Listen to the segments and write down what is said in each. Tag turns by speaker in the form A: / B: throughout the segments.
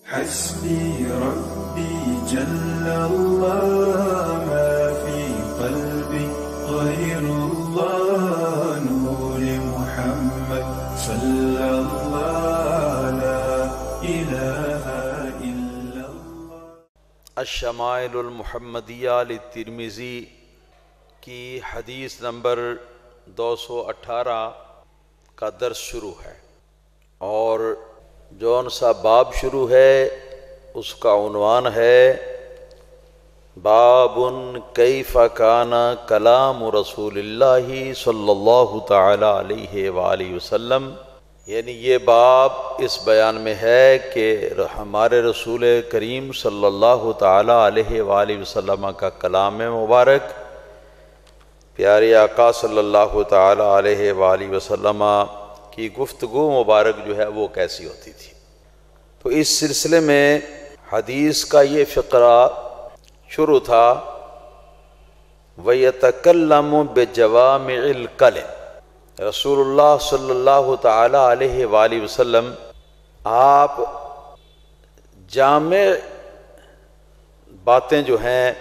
A: حسبي ربي جل الله ما في قلبي غير الله نور محمد صلى الله لا إله إلا الله۔
B: الشمائل المحمدیہ للترمذی کی حدیث نمبر 218 کا درس شروع ہے، اور جون سا باب شروع ہے اس کا عنوان ہے باب کیف کان کلام رسول اللہ صلی اللہ تعالی علیہ وآلہ وسلم، یعنی یہ باب اس بیان میں ہے کہ ہمارے رسول کریم صلی اللہ تعالی علیہ وآلہ وسلم کا کلام مبارک، پیارے آقا صلی اللہ تعالی علیہ وآلہ وسلم کی گفتگو مبارک جو ہے وہ کیسی ہوتی تھی۔ تو اس سلسلے میں حدیث کا یہ فقرہ شروع تھا وَيَتَكَلَّمُ بِجَوَامِعِ الْكَلِمِ، رسول اللہ صلی اللہ تعالی علیہ وآلہ وسلم آپ جامع باتیں جو ہیں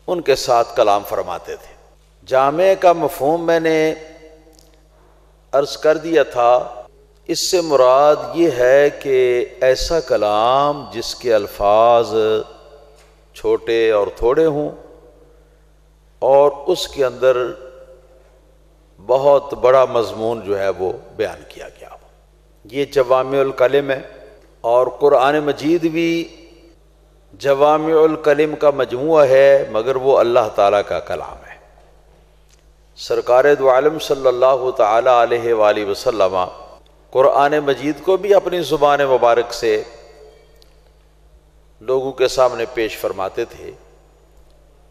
B: ان کے ساتھ کلام فرماتے تھے۔ جامع کا مفہوم میں نے عرض کر دیا تھا، اس سے مراد یہ ہے کہ ایسا کلام جس کے الفاظ چھوٹے اور تھوڑے ہوں اور اس کے اندر بہت بڑا مضمون جو ہے وہ بیان کیا گیا ہو، یہ جوامع الکلم ہے۔ اور قرآن مجید بھی جوامع الکلم کا مجموعہ ہے، مگر وہ اللہ تعالیٰ کا کلام ہے۔ سرکار دو عالم صلی اللہ تعالی علیہ وآلہ وسلم قرآن مجید کو بھی اپنی زبان مبارک سے لوگوں کے سامنے پیش فرماتے تھے،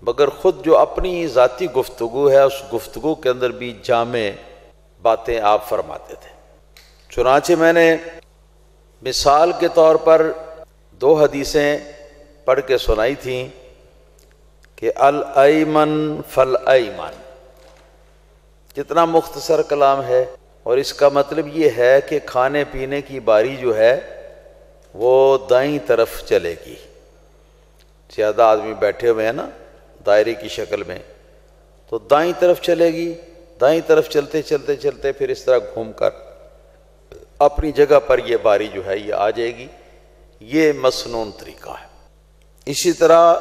B: مگر خود جو اپنی ذاتی گفتگو ہے اس گفتگو کے اندر بھی جامع باتیں آپ فرماتے تھے۔ چنانچہ میں نے مثال کے طور پر 2 حدیثیں پڑھ کے سنائی تھیں کہ الایمن فالایمن، کتنا مختصر کلام ہے، اور اس کا مطلب یہ ہے کہ کھانے پینے کی باری جو ہے وہ دائیں طرف چلے گی۔ زیادہ آدمی بیٹھے ہوئے ہیں نا دائرے کی شکل میں، تو دائیں طرف چلے گی، دائیں طرف چلتے چلتے چلتے پھر اس طرح گھوم کر اپنی جگہ پر یہ باری جو ہے یہ آ جائے گی۔ یہ مسنون طریقہ ہے۔ اسی طرح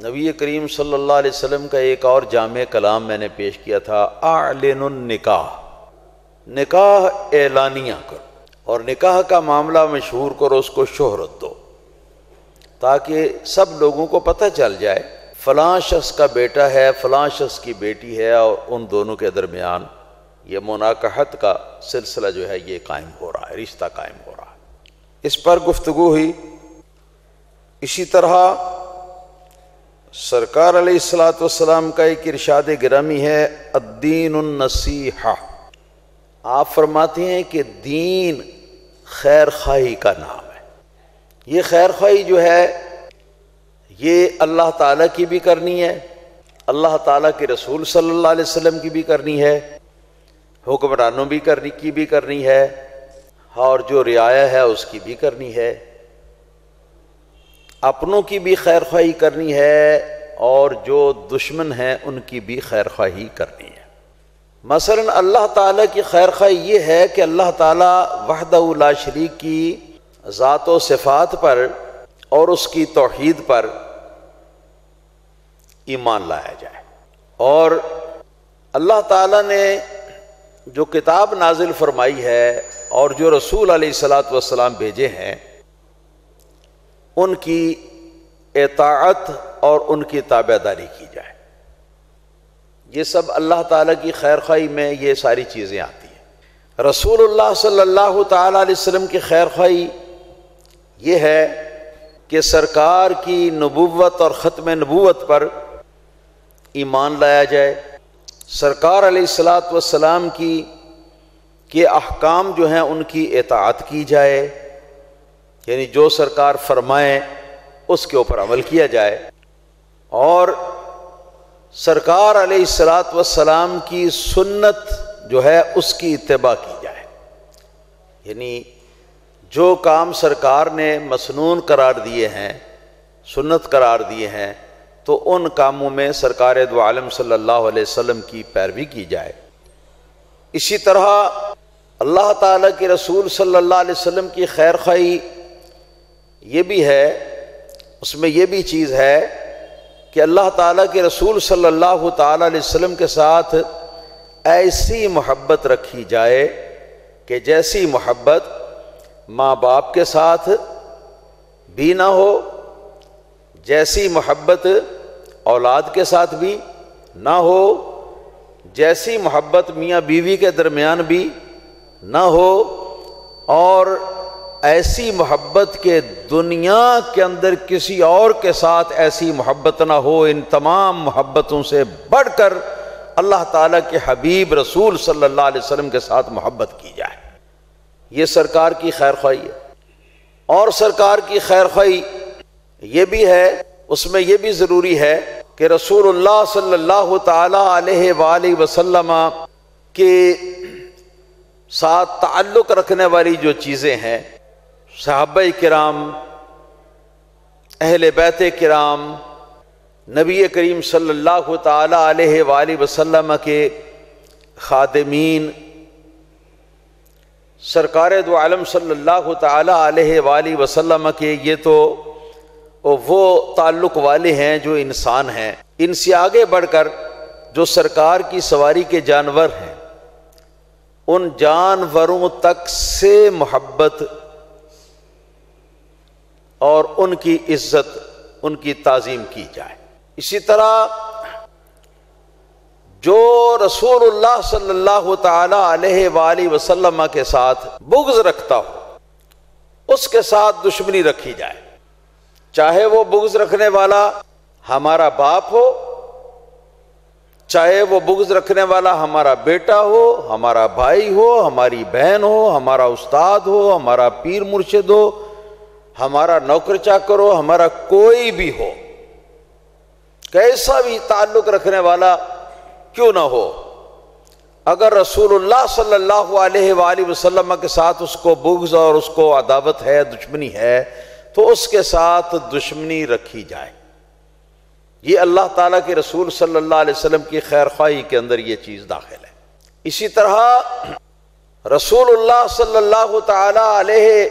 B: نبی کریم صلی اللہ علیہ وسلم کا ایک اور جامع کلام میں نے پیش کیا تھا اعلن النکاح، نکاح اعلانیہ کرو، اور نکاح کا معاملہ مشہور کرو، اس کو شہرت دو، تاکہ سب لوگوں کو پتہ چل جائے فلاں شخص کا بیٹا ہے، فلاں شخص کی بیٹی ہے، اور ان دونوں کے درمیان یہ مناکحت کا سلسلہ جو ہے یہ قائم ہو رہا ہے، رشتہ قائم ہو رہا ہے۔ اس پر گفتگو ہوئی۔ اسی طرح سرکار علیہ السلام کا ایک ارشاد گرامی ہے الدین النصیحہ، آپ فرماتے ہیں کہ دین خیر خواہی کا نام ہے۔ یہ خیر خواہی جو ہے یہ اللہ تعالیٰ کی بھی کرنی ہے، اللہ تعالیٰ کے رسول صلی اللہ علیہ وسلم کی بھی کرنی ہے، حکمرانوں کی بھی کرنی ہے، اور جو رعایا ہے اس کی بھی کرنی ہے، اپنوں کی بھی خیر خواہی کرنی ہے، اور جو دشمن ہیں ان کی بھی خیر خواہی کرنی ہے۔ مثلا اللہ تعالیٰ کی خیر خواہی یہ ہے کہ اللہ تعالیٰ وحدہ لا شریک کی ذات و صفات پر اور اس کی توحید پر ایمان لایا جائے، اور اللہ تعالیٰ نے جو کتاب نازل فرمائی ہے اور جو رسول علیہ السلام بھیجے ہیں ان کی اطاعت اور ان کی تابعداری کی جائے۔ یہ سب اللہ تعالیٰ کی خیر خواہی میں یہ ساری چیزیں آتی ہیں۔ رسول اللہ صلی اللہ تعالیٰ علیہ وسلم کی خیر خواہی یہ ہے کہ سرکار کی نبوت اور ختم نبوت پر ایمان لایا جائے، سرکار علیہ السلام کے احکام جو ہیں ان کی اطاعت کی جائے، یعنی جو سرکار فرمائیں اس کے اوپر عمل کیا جائے، اور سرکار علیہ السلام کی سنت جو ہے اس کی اتباع کی جائے، یعنی جو کام سرکار نے مسنون قرار دیے ہیں، سنت قرار دیے ہیں، تو ان کاموں میں سرکار دو عالم صلی اللہ علیہ وسلم کی پیروی کی جائے۔ اسی طرح اللہ تعالیٰ کے رسول صلی اللہ علیہ وسلم کی خیر خواہی یہ بھی ہے، اس میں یہ بھی چیز ہے کہ اللہ تعالیٰ کے رسول صلی اللہ تعالیٰ علیہ وسلم کے ساتھ ایسی محبت رکھی جائے کہ جیسی محبت ماں باپ کے ساتھ بھی نہ ہو، جیسی محبت اولاد کے ساتھ بھی نہ ہو، جیسی محبت میاں بیوی کے درمیان بھی نہ ہو، اور ایسی محبت کے دنیا کے اندر کسی اور کے ساتھ ایسی محبت نہ ہو۔ ان تمام محبتوں سے بڑھ کر اللہ تعالیٰ کے حبیب رسول صلی اللہ علیہ وسلم کے ساتھ محبت کی جائے، یہ سرکار کی خیر خواہی ہے۔ اور سرکار کی خیر خواہی یہ بھی ہے، اس میں یہ بھی ضروری ہے کہ رسول اللہ صلی اللہ تعالی علیہ وآلہ وسلم کے ساتھ تعلق رکھنے والی جو چیزیں ہیں، صحابہ کرام، اہل بیت کرام، نبی کریم صلی اللہ تعالی علیہ وآلہ وسلم کے خادمین، سرکار دو عالم صلی اللہ تعالی علیہ وآلہ وسلم کے، یہ تو وہ تعلق والے ہیں جو انسان ہیں۔ ان سے آگے بڑھ کر جو سرکار کی سواری کے جانور ہیں، ان جانوروں تک سے محبت اور ان کی عزت، ان کی تعظیم کی جائے۔ اسی طرح جو رسول اللہ صلی اللہ تعالی علیہ وآلہ وسلم کے ساتھ بغض رکھتا ہو، اس کے ساتھ دشمنی رکھی جائے، چاہے وہ بغض رکھنے والا ہمارا باپ ہو، چاہے وہ بغض رکھنے والا ہمارا بیٹا ہو، ہمارا بھائی ہو، ہماری بہن ہو، ہمارا استاد ہو، ہمارا پیر مرشد ہو، ہمارا نوکر چاکر ہو، ہمارا کوئی بھی ہو، کیسا بھی تعلق رکھنے والا کیوں نہ ہو، اگر رسول اللہ صلی اللہ علیہ وآلہ وسلم کے ساتھ اس کو بغض اور اس کو عداوت ہے، دشمنی ہے، تو اس کے ساتھ دشمنی رکھی جائے۔ یہ اللہ تعالیٰ کے رسول صلی اللہ علیہ وسلم کی خیر خواہی کے اندر یہ چیز داخل ہے۔ اسی طرح رسول اللہ صلی اللہ تعالی علیہ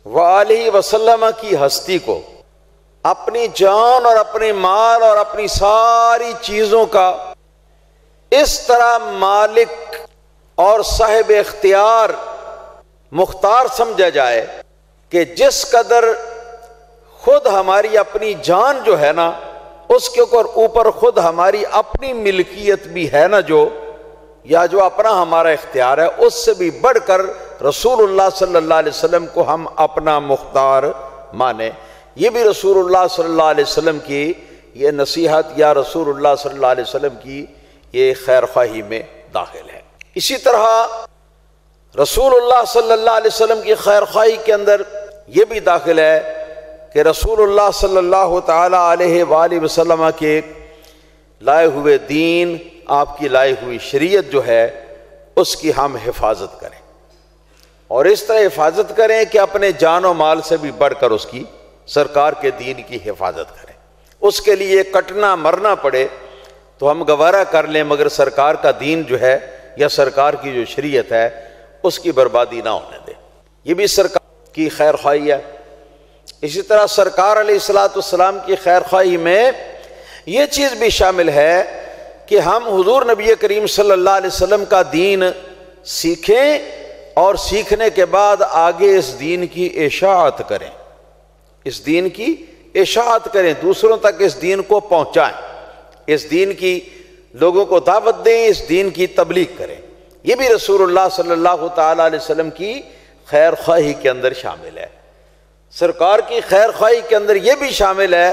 B: وآلہ وسلم کی ہستی کو اپنی جان اور اپنے مال اور اپنی ساری چیزوں کا اس طرح مالک اور صاحب اختیار مختار سمجھا جائے کہ جس قدر خود ہماری اپنی جان جو ہے نا، اس کے اوپر خود ہماری اپنی ملکیت بھی ہے نا، جو اپنا ہمارا اختیار ہے، اس سے بھی بڑھ کر رسول اللہ صلی اللہ علیہ وسلم کو ہم اپنا مختار مانیں۔ یہ بھی رسول اللہ صلی اللہ علیہ وسلم کی یہ نصیحت یا رسول اللہ صلی اللہ علیہ وسلم کی یہ خیر خواہی میں داخل ہے۔ اسی طرح رسول اللہ صلی اللہ علیہ وسلم کی خیر خواہی کے اندر یہ بھی داخل ہے کہ رسول اللہ صلی اللہ تعالی علیہ وآلہ وسلم کے لائے ہوئے دین، آپ کی لائی ہوئی شریعت جو ہے، اس کی ہم حفاظت کریں، اور اس طرح حفاظت کریں کہ اپنے جان و مال سے بھی بڑھ کر اس کی، سرکار کے دین کی حفاظت کریں۔ اس کے لیے کٹنا مرنا پڑے تو ہم گوارا کر لیں، مگر سرکار کا دین جو ہے یا سرکار کی جو شریعت ہے اس کی بربادی نہ ہونے دیں۔ یہ بھی سرکار کی خیر خواہی ہے۔ اسی طرح سرکار علیہ الصلوۃ والسلام کی خیر خواہی میں یہ چیز بھی شامل ہے کہ ہم حضور نبی کریم صلی اللہ علیہ وسلم کا دین سیکھیں اور سیکھنے کے بعد آگے اس دین کی اشاعت کریں، اس دین کی اشاعت کریں، دوسروں تک اس دین کو پہنچائیں، اس دین کی لوگوں کو دعوت دیں، اس دین کی تبلیغ کریں۔ یہ بھی رسول اللہ صلی اللہ تعالی علیہ وسلم کی خیر خواہی کے اندر شامل ہے۔ سرکار کی خیر خواہی کے اندر یہ بھی شامل ہے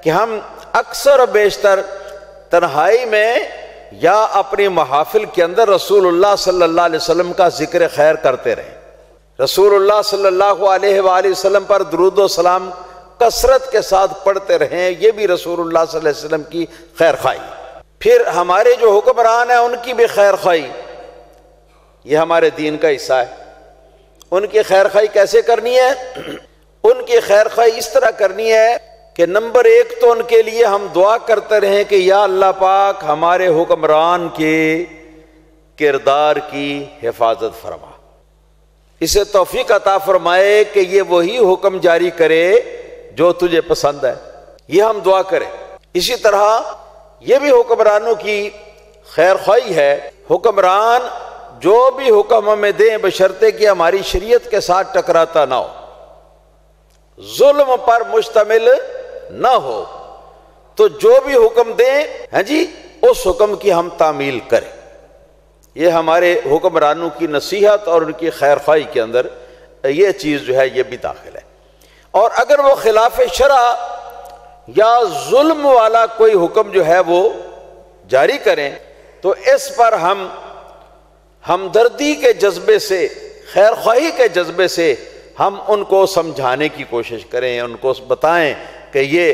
B: کہ ہم اکثر و بیشتر تنہائی میں یا اپنی محافل کے اندر رسول اللہ صلی اللہ علیہ وسلم کا ذکر خیر کرتے رہیں، رسول اللہ صلی اللہ علیہ وآلہ وسلم پر درود و سلام کثرت کے ساتھ پڑھتے رہیں، یہ بھی رسول اللہ صلی اللہ علیہ وسلم کی خیر خواہی۔ پھر ہمارے جو حکمران ہیں ان کی بھی خیر خواہی، یہ ہمارے دین کا حصہ ہے، ان کی خیر خواہی کیسے کرنی ہے؟ ان کی خیر خواہی اس طرح کرنی ہے کہ نمبر ایک تو ان کے لیے ہم دعا کرتے رہیں کہ یا اللہ پاک ہمارے حکمران کے کردار کی حفاظت فرما، اسے توفیق عطا فرمائے کہ یہ وہی حکم جاری کرے جو تجھے پسند ہے، یہ ہم دعا کریں۔ اسی طرح یہ بھی حکمرانوں کی خیر خواہی ہے، حکمران جو بھی حکم ہمیں دیں بشرطے کہ ہماری شریعت کے ساتھ ٹکراتا نہ ہو، ظلم پر مشتمل نہ ہو، تو جو بھی حکم دیں اس حکم کی ہم تعمیل کریں۔ یہ ہمارے حکمرانوں کی نصیحت اور ان کی خیر خواہی کے اندر یہ چیز جو ہے یہ بھی داخل ہے۔ اور اگر وہ خلاف شرع یا ظلم والا کوئی حکم جو ہے وہ جاری کریں تو اس پر ہم ہمدردی کے جذبے سے، خیر خواہی کے جذبے سے ہم ان کو سمجھانے کی کوشش کریں، ان کو بتائیں کہ یہ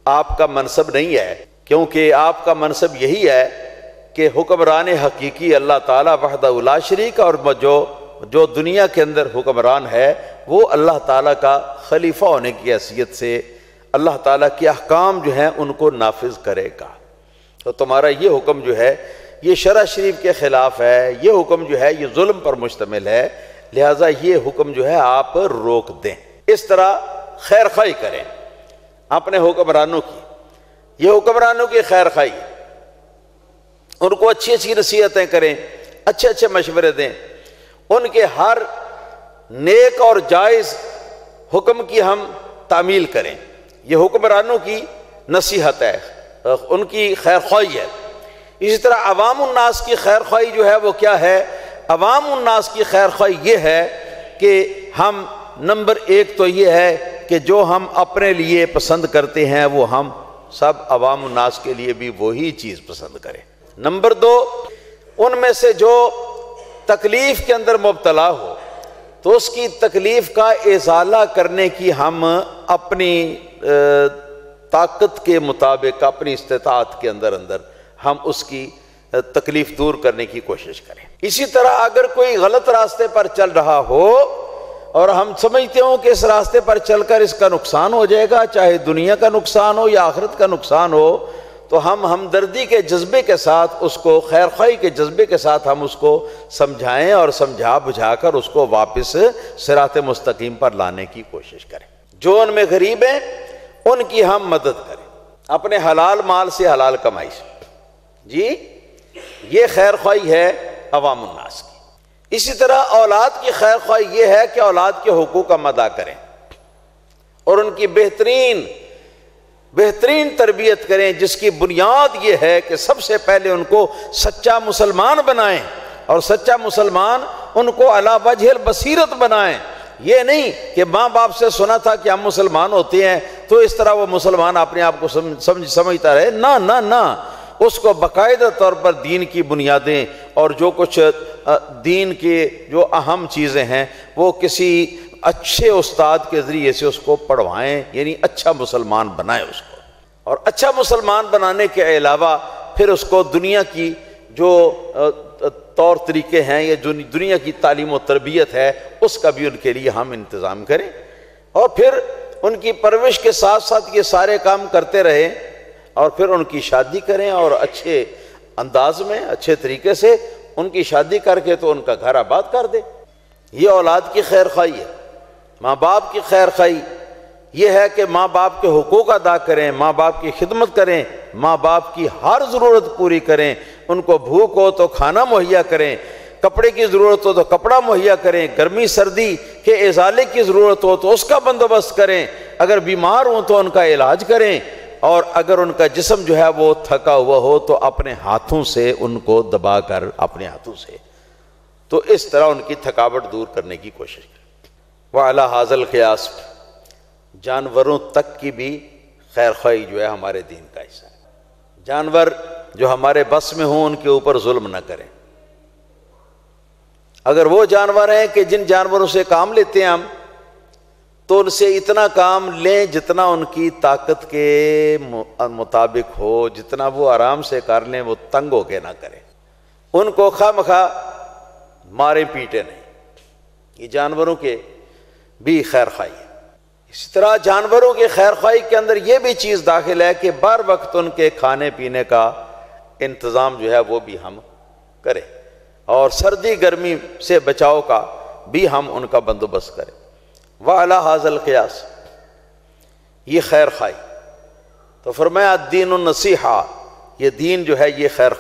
B: آپ کا منصب نہیں ہے، کیونکہ آپ کا منصب یہی ہے کہ حکمران حقیقی اللہ تعالیٰ وحدہ لا شریک، اور جو دنیا کے اندر حکمران ہے وہ اللہ تعالیٰ کا خلیفہ ہونے کی حیثیت سے اللہ تعالیٰ کے احکام جو ہیں ان کو نافذ کرے گا۔ تو تمہارا یہ حکم جو ہے یہ شرع شریف کے خلاف ہے، یہ حکم جو ہے یہ ظلم پر مشتمل ہے، لہٰذا یہ حکم جو ہے آپ روک دیں۔ اس طرح خیر خواہی کریں اپنے حکمرانوں کی، یہ حکمرانوں کی خیر خواہی، ان کو اچھی اچھی نصیحتیں کریں، اچھے اچھے مشورے دیں، ان کے ہر نیک اور جائز حکم کی ہم تعمیل کریں۔ یہ حکمرانوں کی نصیحت ہے، ان کی خیر خواہی ہے۔ اسی طرح عوام الناس کی خیر خواہی جو ہے وہ کیا ہے؟ عوام الناس کی خیر خواہی یہ ہے کہ ہم نمبر ایک تو یہ ہے کہ جو ہم اپنے لیے پسند کرتے ہیں وہ ہم سب عوام الناس کے لیے بھی وہی چیز پسند کریں۔ نمبر دو، ان میں سے جو تکلیف کے اندر مبتلا ہو تو اس کی تکلیف کا ازالہ کرنے کی ہم اپنی طاقت کے مطابق، اپنی استطاعت کے اندر ہم اس کی تکلیف دور کرنے کی کوشش کریں۔ اسی طرح اگر کوئی غلط راستے پر چل رہا ہو اور ہم سمجھتے ہوں کہ اس راستے پر چل کر اس کا نقصان ہو جائے گا، چاہے دنیا کا نقصان ہو یا آخرت کا نقصان ہو، تو ہم ہمدردی کے جذبے کے ساتھ اس کو، خیر خواہی کے جذبے کے ساتھ ہم اس کو سمجھائیں اور سمجھا بجھا کر اس کو واپس صراط مستقیم پر لانے کی کوشش کریں۔ جو ان میں غریب ہیں ان کی ہم مدد کریں اپنے حلال مال سے، حلال کمائی سے۔ جی یہ خیر خواہی ہے عوام الناس کی۔ اسی طرح اولاد کی خیر خواہی یہ ہے کہ اولاد کے حقوق ہم ادا کریں اور ان کی بہترین تربیت کریں، جس کی بنیاد یہ ہے کہ سب سے پہلے ان کو سچا مسلمان بنائیں، اور سچا مسلمان ان کو علی وجہ البصیرت بنائیں۔ یہ نہیں کہ ماں باپ سے سنا تھا کہ ہم مسلمان ہوتے ہیں تو اس طرح وہ مسلمان اپنے آپ کو سمجھتا رہے، نہ، اس کو باقاعدہ طور پر دین کی بنیادیں اور جو کچھ دین کے جو اہم چیزیں ہیں وہ کسی اچھے استاد کے ذریعے سے اس کو پڑھوائیں، یعنی اچھا مسلمان بنائیں اس کو۔ اور اچھا مسلمان بنانے کے علاوہ پھر اس کو دنیا کی جو طور طریقے ہیں یا جو دنیا کی تعلیم و تربیت ہے اس کا بھی ان کے لیے ہم انتظام کریں، اور پھر ان کی پرورش کے ساتھ ساتھ یہ سارے کام کرتے رہیں، اور پھر ان کی شادی کریں اور اچھے انداز میں، اچھے طریقے سے ان کی شادی کر کے تو ان کا گھر آباد کر دیں۔ یہ اولاد کی خیر خواہی ہے۔ ماں باپ کی خیر خواہی یہ ہے کہ ماں باپ کے حقوق ادا کریں، ماں باپ کی خدمت کریں، ماں باپ کی ہر ضرورت پوری کریں، ان کو بھوک ہو تو کھانا مہیا کریں، کپڑے کی ضرورت ہو تو کپڑا مہیا کریں، گرمی سردی کے ازالے کی ضرورت ہو تو اس کا بندوبست کریں، اگر بیمار ہوں تو ان کا علاج کریں، اور اگر ان کا جسم جو ہے وہ تھکا ہوا ہو تو اپنے ہاتھوں سے ان کو دبا کر، اپنے ہاتھوں سے، تو اس طرح ان کی تھکاوٹ دور کرنے کی کوشش کریں۔ وعلی ھذا القیاس، جانوروں تک کی بھی خیر خواہی جو ہے ہمارے دین کا حصہ ہے۔ جانور جو ہمارے بس میں ہوں ان کے اوپر ظلم نہ کریں۔ اگر وہ جانور ہیں کہ جن جانوروں سے کام لیتے ہیں ہم، تو ان سے اتنا کام لیں جتنا ان کی طاقت کے مطابق ہو، جتنا وہ آرام سے کر لیں، وہ تنگ ہو کے نہ کریں۔ ان کو خواہ مخواہ مارے پیٹے نہیں، یہ جانوروں کے بھی خیر خواہی ہے۔ اسی طرح جانوروں کی خیر خواہی کے اندر یہ بھی چیز داخل ہے کہ بر وقت ان کے کھانے پینے کا انتظام جو ہے وہ بھی ہم کریں، اور سردی گرمی سے بچاؤ کا بھی ہم ان کا بندوبست کریں۔ وَعَلَى هَذَا الْقِيَاسِ، یہ خیر خواہی۔ تو فرمایا الدین النصیحہ، یہ دین جو ہے یہ خیر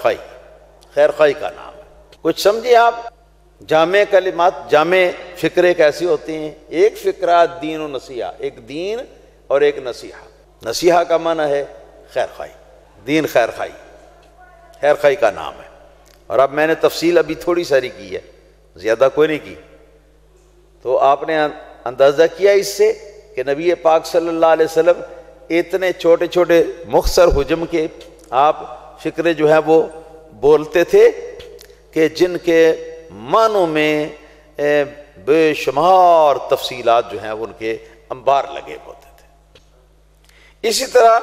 B: خواہی کا نام ہے۔ کچھ سمجھیں آپ، جامع کلمات، جامع فکرے کیسی ہوتی ہیں؟ ایک فکرہ دین و نصیحہ، ایک دین اور ایک نصیحہ۔ نصیحہ کا معنی ہے خیر خواہی، دین خیر خواہی کا نام ہے۔ اور اب میں نے تفصیل ابھی تھوڑی ساری کی ہے، زیادہ کوئی نہیں کی۔ تو آپ نے اندازہ کیا اس سے کہ نبی پاک صلی اللہ علیہ وسلم اتنے چھوٹے چھوٹے مختصر حجم کے آپ فکرے جو ہیں وہ بولتے تھے کہ جن کے معنوں میں بے شمار تفصیلات جو ہیں ان کے انبار لگے ہوتے تھے۔ اسی طرح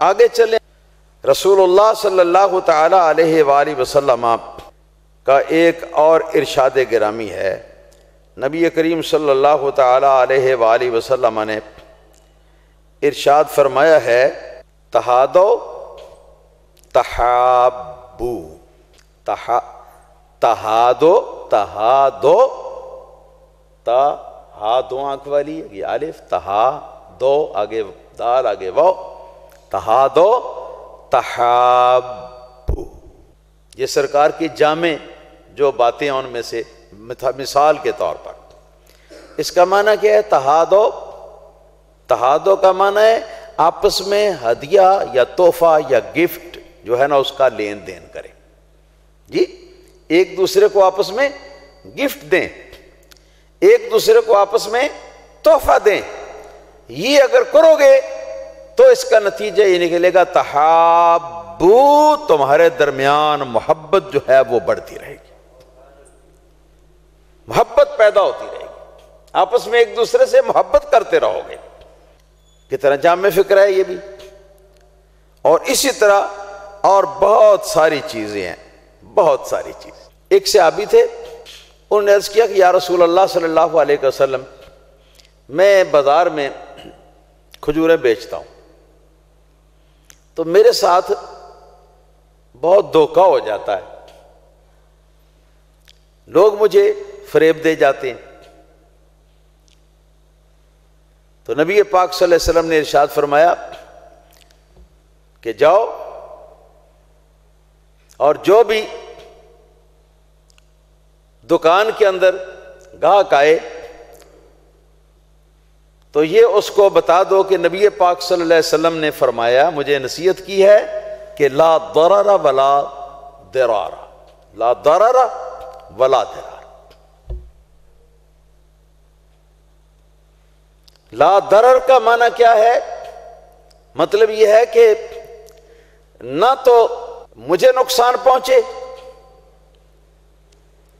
B: آگے چلیں، رسول اللہ صلی اللہ تعالی علیہ وآلہ وسلم کا ایک اور ارشاد گرامی ہے۔ نبی کریم صلی اللہ تعالی علیہ وآلہ وسلم نے ارشاد فرمایا ہے، تہادو تحابو، تہادو آنکھ والی یہ الف، تہادو آگے دال آگے واو، تہادو تحابو، یہ سرکار کی جامع جو باتیں ان میں سے مثال کے طور پر۔ اس کا معنی کیا ہے؟ تہادو کا معنی ہے آپس میں ہدیہ یا تحفہ یا گفٹ جو ہے نا اس کا لین دین کریں، جی ایک دوسرے کو آپس میں گفٹ دیں، ایک دوسرے کو آپس میں تحفہ دیں۔ یہ اگر کرو گے تو اس کا نتیجہ یہ نکلے گا تحابو، تمہارے درمیان محبت جو ہے وہ بڑھتی رہے گی، محبت پیدا ہوتی رہے گی، آپس میں ایک دوسرے سے محبت کرتے رہو گے۔ کتنا جامع فکر ہے یہ بھی۔ اور اسی طرح اور بہت ساری چیزیں ہیں، بہت ساری چیز۔ ایک صحابی تھے، انہوں نے عرض کیا کہ یا رسول اللہ صلی اللہ علیہ وسلم، میں بازار میں کھجوریں بیچتا ہوں تو میرے ساتھ بہت دھوکہ ہو جاتا ہے، لوگ مجھے فریب دے جاتے ہیں۔ تو نبی پاک صلی اللہ علیہ وسلم نے ارشاد فرمایا کہ جاؤ اور جو بھی دکان کے اندر گاہک آئے تو یہ اس کو بتا دو کہ نبی پاک صلی اللہ علیہ وسلم نے فرمایا، مجھے نصیحت کی ہے کہ لا ضرر ولا ضرار، لا ضرر ولا ضرار۔ لا ضرر کا معنی کیا ہے؟ مطلب یہ ہے کہ نہ تو مجھے نقصان پہنچے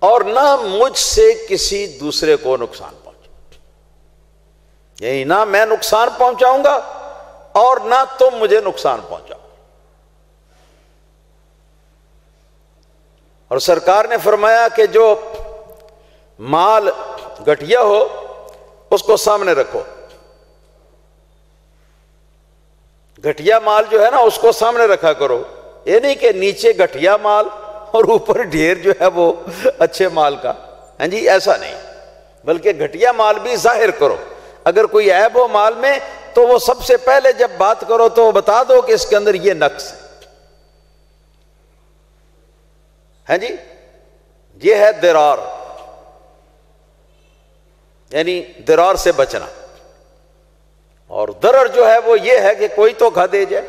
B: اور نہ مجھ سے کسی دوسرے کو نقصان پہنچے، یعنی نہ میں نقصان پہنچاؤں گا اور نہ تم مجھے نقصان پہنچاؤ۔ اور سرکار نے فرمایا کہ جو مال گھٹیا ہو اس کو سامنے رکھو، گھٹیا مال جو ہے نا اس کو سامنے رکھا کرو، یہ نہیں کہ نیچے گھٹیا مال اور اوپر ڈھیر جو ہے وہ اچھے مال کا، ہاں جی ایسا نہیں، بلکہ گھٹیا مال بھی ظاہر کرو۔ اگر کوئی عیب ہو مال میں تو وہ سب سے پہلے جب بات کرو تو بتا دو کہ اس کے اندر یہ نقص ہے، ہاں جی یہ ہے درار، یعنی درار سے بچنا۔ اور ضرر جو ہے وہ یہ ہے کہ کوئی تو کھا دے جائے۔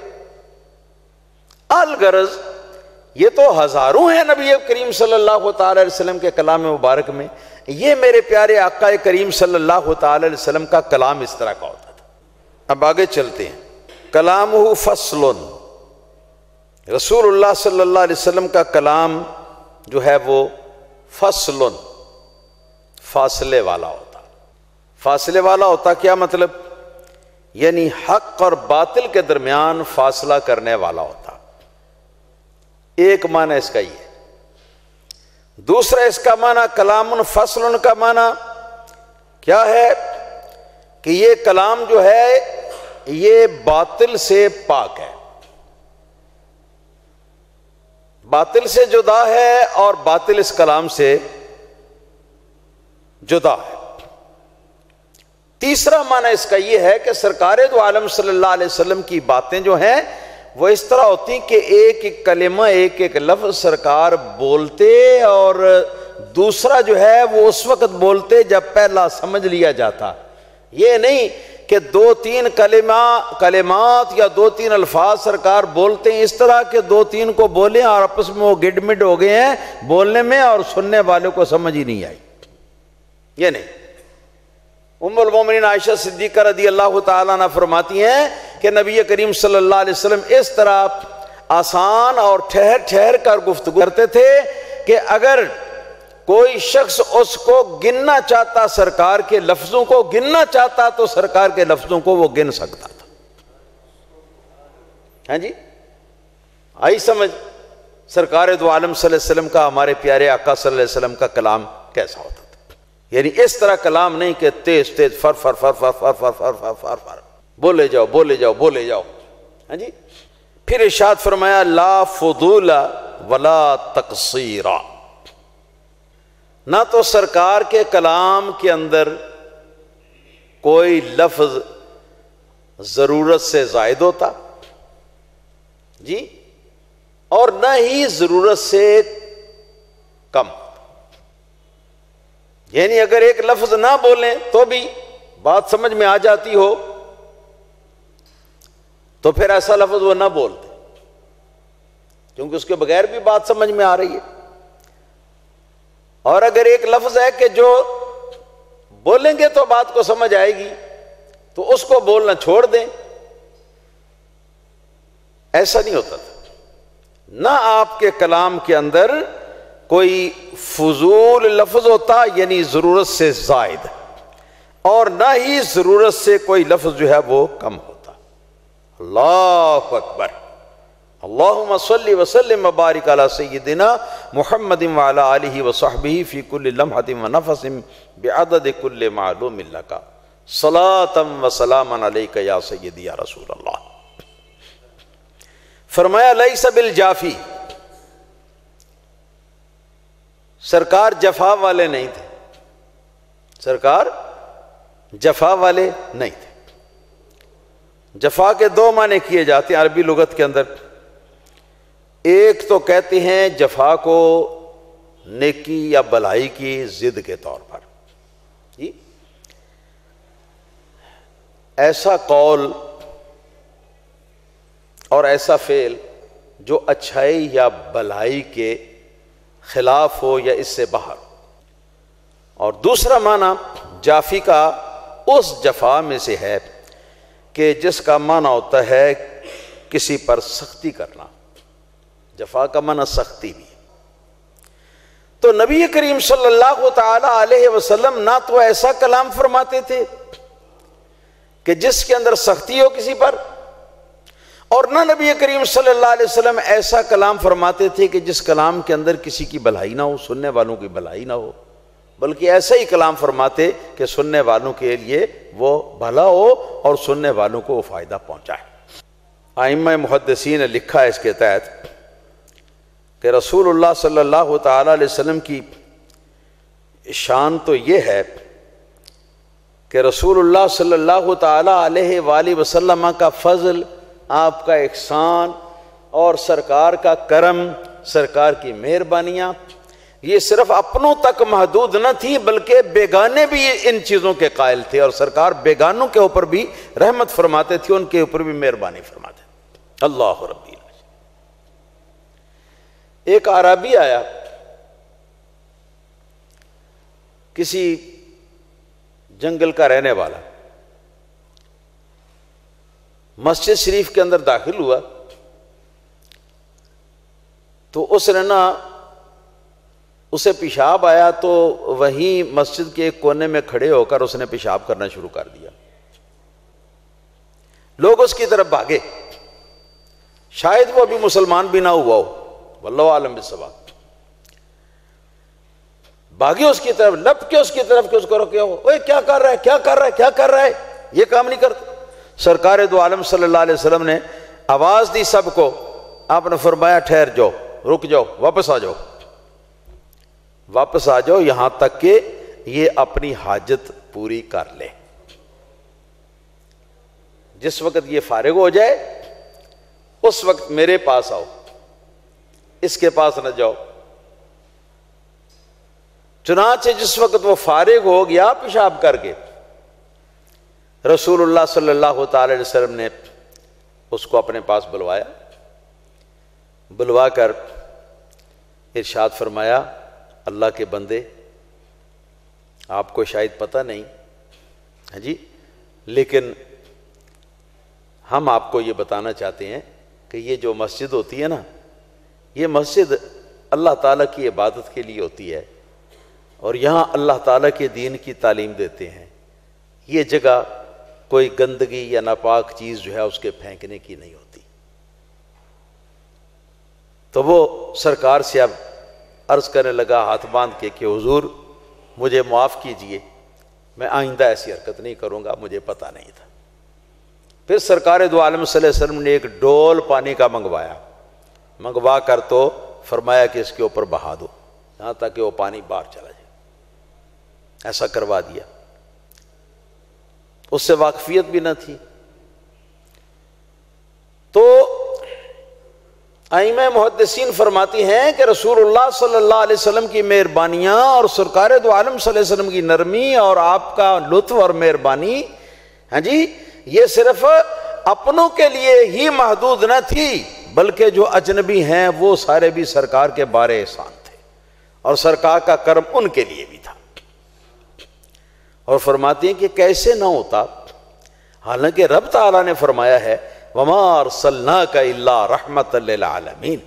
B: الغرض یہ تو ہزاروں ہیں نبی کریم صلی اللہ تعالی علیہ وسلم کے کلام مبارک میں، یہ میرے پیارے آقا کریم صلی اللہ تعالی علیہ وسلم کا کلام اس طرح کا ہوتا تھا۔ اب آگے چلتے ہیں، کلامہ فصل، رسول اللہ صلی اللہ علیہ وسلم کا کلام جو ہے وہ فصل، فاصلے والا ہوتا۔ فاصلے والا ہوتا کیا مطلب؟ یعنی حق اور باطل کے درمیان فاصلہ کرنے والا ہوتا۔ ایک معنی اس کا یہ ہے۔ دوسرا اس کا معنی کلام فصل کا معنی کیا ہے کہ یہ کلام جو ہے یہ باطل سے پاک ہے، باطل سے جدا ہے اور باطل اس کلام سے جدا ہے۔ تیسرا معنی اس کا یہ ہے کہ سرکار دو عالم صلی اللہ علیہ وسلم کی باتیں جو ہیں وہ اس طرح ہوتی کہ ایک ایک کلمہ، ایک ایک لفظ سرکار بولتے اور دوسرا جو ہے وہ اس وقت بولتے جب پہلا سمجھ لیا جاتا۔ یہ نہیں کہ دو تین کلمات یا دو تین الفاظ سرکار بولتے ہیں اس طرح کہ دو تین کو بولیں اور آپس میں وہ گڈ مڈ ہو گئے ہیں بولنے میں اور سننے والوں کو سمجھ ہی نہیں آئی، یہ نہیں۔ ام المومنین عائشہ صدیقہ رضی اللہ تعالیٰ عنہ فرماتی ہیں کہ نبی کریم صلی اللہ علیہ وسلم اس طرح آسان اور ٹھہر ٹھہر کر گفتگو کرتے تھے کہ اگر کوئی شخص اس کو گننا چاہتا، سرکار کے لفظوں کو گننا چاہتا تو سرکار کے لفظوں کو وہ گن سکتا تھا۔ ہاں جی، آئی سمجھ سرکار دو عالم صلی اللہ علیہ وسلم کا، ہمارے پیارے آقا صلی اللہ علیہ وسلم کا کلام کیسا ہوتا تھا؟ یعنی اس طرح کلام نہیں کہ تیز تیز فر فر فر فر فر فر فر فر فر فر بولے جاؤ بولے جاؤ بولے جاؤ۔ ہاں جی، پھر ارشاد فرمایا لا فضول ولا تقصیر، نہ تو سرکار کے کلام کے اندر کوئی لفظ ضرورت سے زائد ہوتا جی، اور نہ ہی ضرورت سے کم، یعنی اگر ایک لفظ نہ بولیں تو بھی بات سمجھ میں آ جاتی ہو تو پھر ایسا لفظ وہ نہ بولتے، کیونکہ اس کے بغیر بھی بات سمجھ میں آ رہی ہے۔ اور اگر ایک لفظ ہے کہ جو بولیں گے تو بات کو سمجھ آئے گی تو اس کو بولنا چھوڑ دیں، ایسا نہیں ہوتا تھا۔ نہ آپ کے کلام کے اندر کوئی فضول لفظ ہوتا یعنی ضرورت سے زائد، اور نہ ہی ضرورت سے کوئی لفظ جو ہے وہ کم ہوتا۔ اللہ اکبر، اللہم صلی وسلم وبارک علی سیدنا محمد وعلی آلہ وصحبہ فی کل لمحۃ ونفس بعدد کل معلوم لک صلاۃ وسلاما علیک یا سیدی یا رسول اللہ۔ فرمایا لیس بالجافی، سرکار جفا والے نہیں تھے، سرکار جفا والے نہیں تھے۔ جفا کے دو معنی کیے جاتے ہیں عربی لغت کے اندر، ایک تو کہتے ہیں جفا کو نیکی یا بلائی کی ضد کے طور پر، جی ایسا قول اور ایسا فعل جو اچھائی یا بلائی کے خلاف ہو یا اس سے باہر۔ اور دوسرا معنی جافی کا اس جفا میں سے ہے کہ جس کا معنی ہوتا ہے کسی پر سختی کرنا، جفا کا معنی سختی بھی۔ تو نبی کریم صلی اللہ تعالی علیہ وسلم نہ تو ایسا کلام فرماتے تھے کہ جس کے اندر سختی ہو کسی پر، اور نہ نبی کریم صلی اللہ علیہ وسلم ایسا کلام فرماتے تھے کہ جس کلام کے اندر کسی کی بھلائی نہ ہو، سننے والوں کی بھلائی نہ ہو، بلکہ ایسا ہی کلام فرماتے کہ سننے والوں کے لیے وہ بھلا ہو اور سننے والوں کو وہ فائدہ پہنچائے۔ ائمہ محدثین نے لکھا ہے اس کے تحت کہ رسول اللہ صلی اللہ تعالی علیہ وسلم کی شان تو یہ ہے کہ رسول اللہ صلی اللہ تعالی علیہ وآلہ وسلم کا فضل، آپ کا احسان اور سرکار کا کرم، سرکار کی مہربانیاں یہ صرف اپنوں تک محدود نہ تھی بلکہ بیگانے بھی ان چیزوں کے قائل تھے، اور سرکار بیگانوں کے اوپر بھی رحمت فرماتے تھے، ان کے اوپر بھی مہربانی فرماتے تھے۔ اللہ ربی، ایک اعرابی آیا کسی جنگل کا رہنے والا، مسجد شریف کے اندر داخل ہوا تو اس نے اسے پیشاب آیا تو وہیں مسجد کے ایک کونے میں کھڑے ہو کر اس نے پیشاب کرنا شروع کر دیا۔ لوگ اس کی طرف بھاگے، شاید وہ ابھی مسلمان بھی نہ ہوا ہو، واللہ عالم بالصواب۔ بھاگے اس کی طرف، لپ کے اس کی طرف کہ اس کو روکے، اوے کیا کر رہا ہے، کیا کر رہا ہے، کیا کر رہا ہے، یہ کام نہیں کرتا۔ سرکار دو عالم صلی اللہ علیہ وسلم نے آواز دی سب کو، آپ نے فرمایا ٹھہر جاؤ، رک جاؤ، واپس آ جاؤ، واپس آ جاؤ، یہاں تک کہ یہ اپنی حاجت پوری کر لے۔ جس وقت یہ فارغ ہو جائے اس وقت میرے پاس آؤ، اس کے پاس نہ جاؤ۔ چنانچہ جس وقت وہ فارغ ہو گیا پیشاب کر کے، رسول اللہ صلی اللہ تعالی علیہ وسلم نے اس کو اپنے پاس بلوایا، بلوا کر ارشاد فرمایا، اللہ کے بندے، آپ کو شاید پتہ نہیں ہے جی، لیکن ہم آپ کو یہ بتانا چاہتے ہیں کہ یہ جو مسجد ہوتی ہے نا، یہ مسجد اللہ تعالیٰ کی عبادت کے لیے ہوتی ہے، اور یہاں اللہ تعالیٰ کے دین کی تعلیم دیتے ہیں۔ یہ جگہ کوئی گندگی یا ناپاک چیز جو ہے اس کے پھینکنے کی نہیں ہوتی۔ تو وہ سرکار سے اب عرض کرنے لگا ہاتھ باندھ کے کہ حضور مجھے معاف کیجئے، میں آئندہ ایسی حرکت نہیں کروں گا، مجھے پتہ نہیں تھا۔ پھر سرکار دو عالم صلی اللہ علیہ وسلم نے ایک ڈول پانی کا منگوایا، منگوا کر تو فرمایا کہ اس کے اوپر بہا دو یہاں تک کہ وہ پانی باہر چلا جائے، ایسا کروا دیا۔ اس سے واقفیت بھی نہ تھی۔ تو ائمہ محدثین فرماتی ہیں کہ رسول اللہ صلی اللہ علیہ وسلم کی مہربانیاں اور سرکار دو عالم صلی اللہ علیہ وسلم کی نرمی اور آپ کا لطف اور مہربانی، ہاں جی، یہ صرف اپنوں کے لیے ہی محدود نہ تھی، بلکہ جو اجنبی ہیں وہ سارے بھی سرکار کے بارے احسان تھے، اور سرکار کا کرم ان کے لیے بھی تھا۔ اور فرماتے ہیں کہ کیسے نہ ہوتا، حالانکہ رب تعالیٰ نے فرمایا ہے وَمَا أَرْسَلْنَاكَ إِلَّا رَحْمَةً لِّلْعَالَمِينَ،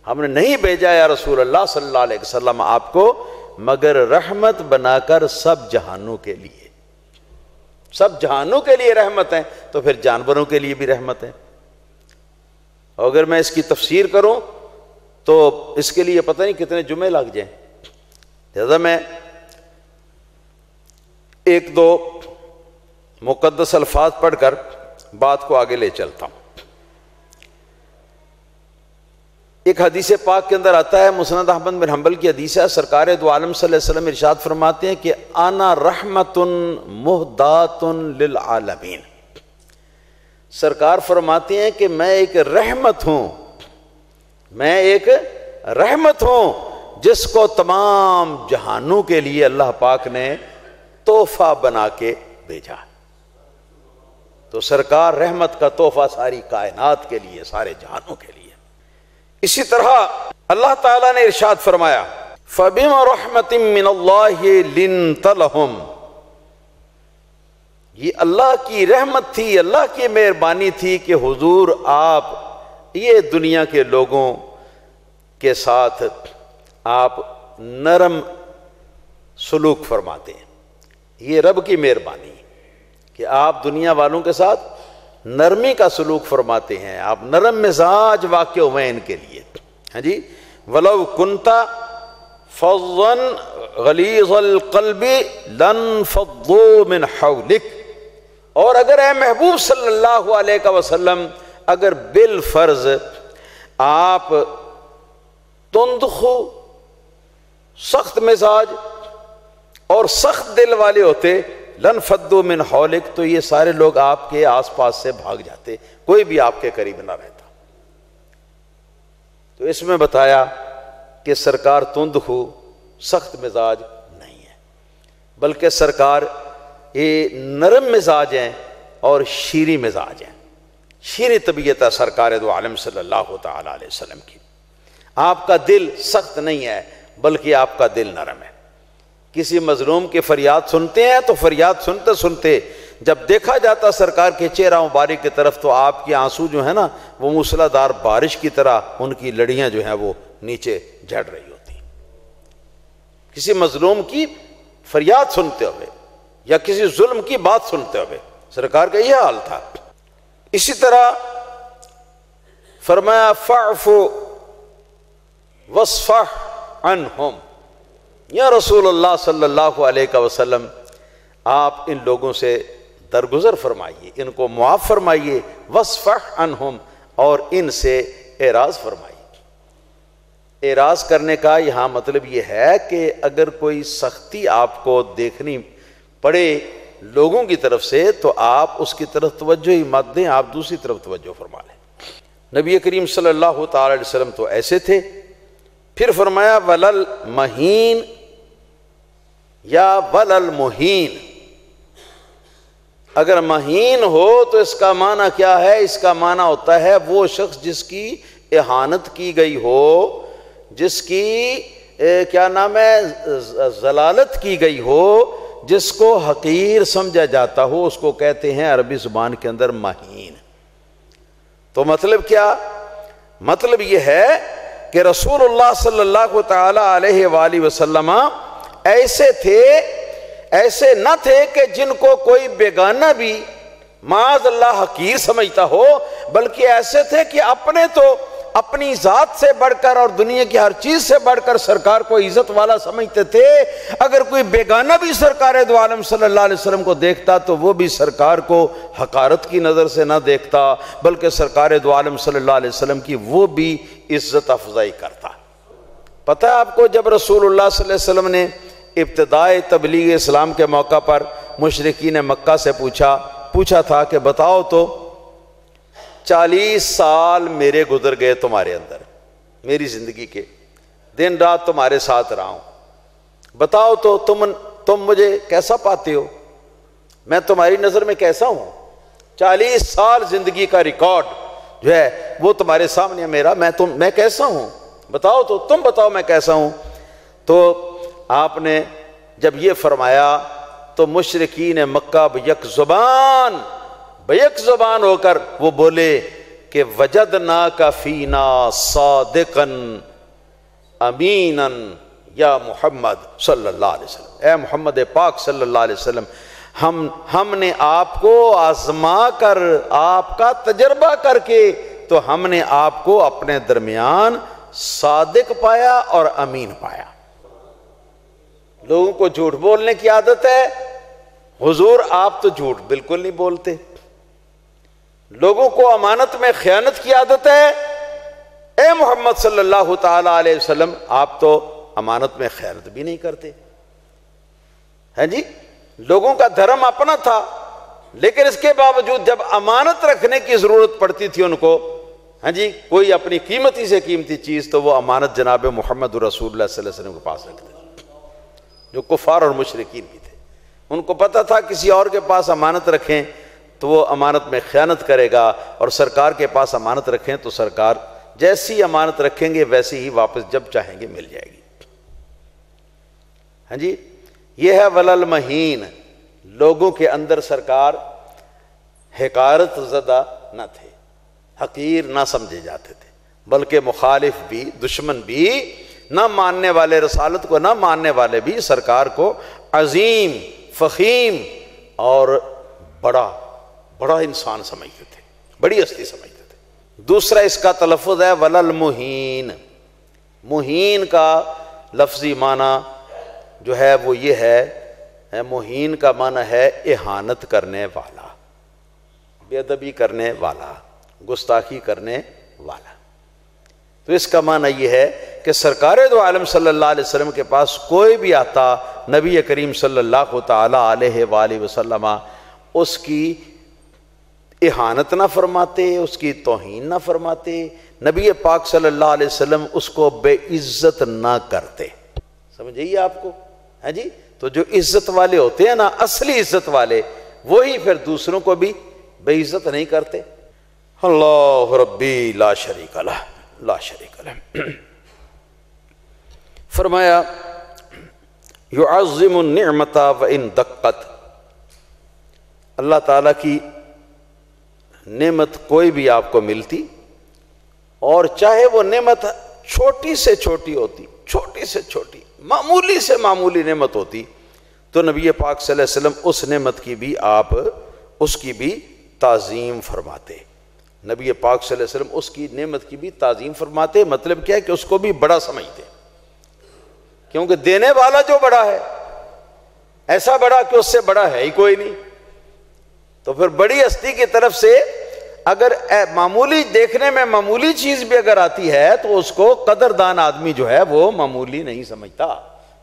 B: ہم نے نہیں بھیجا یا رسول اللہ صلی اللہ علیہ وسلم آپ کو مگر رحمت بنا کر سب جہانوں کے لیے، سب جہانوں کے لیے رحمت ہیں، تو پھر جانوروں کے لیے بھی رحمت ہے۔ اور اگر میں اس کی تفسیر کروں تو اس کے لیے پتہ نہیں کتنے جمعے لگ جائیں، لہذا میں ایک دو مقدس الفاظ پڑھ کر بات کو آگے لے چلتا ہوں۔ ایک حدیث پاک کے اندر آتا ہے، مسند احمد بن حنبل کی حدیث ہے، سرکار دو عالم صلی اللہ علیہ وسلم ارشاد فرماتے ہیں کہ انا رحمت مہدات للعالمین، سرکار فرماتے ہیں کہ میں ایک رحمت ہوں، میں ایک رحمت ہوں جس کو تمام جہانوں کے لیے اللہ پاک نے تحفہ بنا کے بھیجا۔ تو سرکار رحمت کا تحفہ ساری کائنات کے لیے، سارے جہانوں کے لیے۔ اسی طرح اللہ تعالیٰ نے ارشاد فرمایا فَبِمَا رَحْمَةٍ مِّنَ اللَّهِ لِنْتَ لَهُمْ، یہ اللہ کی رحمت تھی، اللہ کی مہربانی تھی کہ حضور آپ یہ دنیا کے لوگوں کے ساتھ آپ نرم سلوک فرماتے ہیں۔ یہ رب کی مہربانی کہ آپ دنیا والوں کے ساتھ نرمی کا سلوک فرماتے ہیں، آپ نرم مزاج واقع ہوئے ان کے لیے، ہاں جی۔ وَلَوْ كُنْتَ فَظًّا غَلِيظَ الْقَلْبِ لَانفَضُّوا مِنْ حَوْلِكَ، اور اگر اے محبوب صلی اللہ علیہ وسلم اگر بالفرض آپ تندخو، سخت مزاج اور سخت دل والے ہوتے، لنفضوا من حولک، تو یہ سارے لوگ آپ کے آس پاس سے بھاگ جاتے، کوئی بھی آپ کے قریب نہ رہتا۔ تو اس میں بتایا کہ سرکار تند ہو، سخت مزاج نہیں ہے، بلکہ سرکار یہ نرم مزاج ہیں اور شیریں مزاج ہیں، شیریں طبیعت ہے سرکار دو عالم صلی اللہ تعالی علیہ وسلم کی۔ آپ کا دل سخت نہیں ہے بلکہ آپ کا دل نرم ہے۔ کسی مظلوم کی فریاد سنتے ہیں تو فریاد سنتے سنتے جب دیکھا جاتا سرکار کے چہرہ مبارک کی طرف تو آپ کے آنسو جو ہیں نا وہ موسلا دار بارش کی طرح ان کی لڑیاں جو ہیں وہ نیچے جھڑ رہی ہوتی۔ کسی مظلوم کی فریاد سنتے ہوئے یا کسی ظلم کی بات سنتے ہوئے سرکار کا یہ حال تھا۔ اسی طرح فرمایا فاعف واصفح عنہم، یا رسول اللہ صلی اللہ علیہ وسلم آپ ان لوگوں سے درگزر فرمائیے، ان کو معاف فرمائیے، وصفح عنہم، اور ان سے اعراض فرمائیے۔ اعراض کرنے کا یہاں مطلب یہ ہے کہ اگر کوئی سختی آپ کو دیکھنی پڑے لوگوں کی طرف سے تو آپ اس کی طرف توجہ ہی مت دیں، آپ دوسری طرف توجہ فرما لیں۔ نبی کریم صلی اللہ تعالی علیہ وسلم تو ایسے تھے۔ پھر فرمایا ولل مہین یا ولل مہین، اگر مہین ہو تو اس کا معنی کیا ہے؟ اس کا معنی ہوتا ہے وہ شخص جس کی اہانت کی گئی ہو، جس کی کیا نام ہے ضلالت کی گئی ہو، جس کو حقیر سمجھا جاتا ہو، اس کو کہتے ہیں عربی زبان کے اندر مہین۔ تو مطلب کیا؟ مطلب یہ ہے کہ رسول اللہ صلی اللہ تعالی علیہ وآلہ وسلم ایسے تھے، ایسے نہ تھے کہ جن کو کوئی بیگانہ بھی معاذ اللہ حقیر سمجھتا ہو، بلکہ ایسے تھے کہ اپنے تو اپنی ذات سے بڑھ کر اور دنیا کی ہر چیز سے بڑھ کر سرکار کو عزت والا سمجھتے تھے۔ اگر کوئی بیگانہ بھی سرکار دو عالم صلی اللہ علیہ وسلم کو دیکھتا تو وہ بھی سرکار کو حقارت کی نظر سے نہ دیکھتا، بلکہ سرکار دو عالم صلی اللہ علیہ وسلم کی وہ بھی عزت افضائی کرتا۔ پتہ ہے آپ کو، جب رسول اللہ صلی اللہ علیہ وسلم نے ابتدائے تبلیغ اسلام کے موقع پر مشرکین مکہ سے پوچھا تھا کہ بتاؤ تو 40 سال میرے گزر گئے تمہارے اندر، میری زندگی کے دن رات تمہارے ساتھ رہا ہوں، بتاؤ تو تم مجھے کیسا پاتے ہو، میں تمہاری نظر میں کیسا ہوں؟ 40 سال زندگی کا ریکارڈ جو ہے وہ تمہارے سامنے میرا، میں کیسا ہوں؟ بتاؤ تو، تم بتاؤ میں کیسا ہوں؟ تو آپ نے جب یہ فرمایا تو مشرکین مکہ بیک زبان ہو کر وہ بولے کہ وجدناک فینا صادقا امینا یا محمد صلی اللہ علیہ وسلم، اے محمد پاک صلی اللہ علیہ وسلم، ہم نے آپ کو آزما کر، آپ کا تجربہ کر کے تو ہم نے آپ کو اپنے درمیان صادق پایا اور امین پایا۔ لوگوں کو جھوٹ بولنے کی عادت ہے، حضور آپ تو جھوٹ بالکل نہیں بولتے۔ لوگوں کو امانت میں خیانت کی عادت ہے، اے محمد صلی اللہ تعالی علیہ وسلم آپ تو امانت میں خیانت بھی نہیں کرتے ہیں جی۔ لوگوں کا دھرم اپنا تھا، لیکن اس کے باوجود جب امانت رکھنے کی ضرورت پڑتی تھی ان کو، ہاں جی، کوئی اپنی قیمتی سے قیمتی چیز، تو وہ امانت جناب محمد رسول اللہ صلی اللہ علیہ وسلم کے پاس رکھتے، جو کفار اور مشرکین بھی تھے۔ ان کو پتہ تھا کسی اور کے پاس امانت رکھیں تو وہ امانت میں خیانت کرے گا، اور سرکار کے پاس امانت رکھیں تو سرکار جیسی امانت رکھیں گے ویسی ہی واپس جب چاہیں گے مل جائے گی۔ ہاں جی، یہ ہے ولل مہین۔ لوگوں کے اندر سرکار حقارت زدہ نہ تھے، حقیر نہ سمجھے جاتے تھے، بلکہ مخالف بھی، دشمن بھی، نہ ماننے والے، رسالت کو نہ ماننے والے بھی سرکار کو عظیم، فخیم اور بڑا انسان سمجھتے تھے، بڑی ہستی سمجھتے تھے۔ دوسرا اس کا تلفظ ہے ولل مہین۔ مہین کا لفظی معنی جو ہے وہ یہ ہے، مہین کا معنی ہے اہانت کرنے والا، بے ادبی کرنے والا، گستاخی کرنے والا۔ تو اس کا معنی یہ ہے کہ سرکار دو عالم صلی اللہ علیہ وسلم کے پاس کوئی بھی آتا، نبی کریم صلی اللہ تعالی علیہ وآلہ وسلم اس کی اہانت نہ فرماتے، اس کی توہین نہ فرماتے، نبی پاک صلی اللہ علیہ وسلم اس کو بے عزت نہ کرتے۔ سمجھئیے آپ کو، ہے جی۔ تو جو عزت والے ہوتے ہیں نا، اصلی عزت والے، وہی پھر دوسروں کو بھی بے عزت نہیں کرتے۔ اللہ ربی لا شریک لہ، لا شریک لہ۔ فرمایا یعظم النعمت وان دقت، اللہ تعالیٰ کی نعمت کوئی بھی آپ کو ملتی، اور چاہے وہ نعمت چھوٹی سے چھوٹی ہوتی، چھوٹی سے چھوٹی، معمولی سے معمولی نعمت ہوتی، تو نبی پاک صلی اللہ علیہ وسلم اس نعمت کی بھی آپ اس کی بھی تعظیم فرماتے۔ نبی پاک صلی اللہ علیہ وسلم اس کی نعمت کی بھی تعظیم فرماتے۔ مطلب کیا ہے کہ اس کو بھی بڑا سمجھتے کیونکہ دینے والا جو بڑا ہے، ایسا بڑا کہ اس سے بڑا ہے ہی کوئی نہیں. تو پھر بڑی ہستی کی طرف سے اگر معمولی دیکھنے میں معمولی چیز بھی اگر آتی ہے تو اس کو قدردان آدمی جو ہے وہ معمولی نہیں سمجھتا.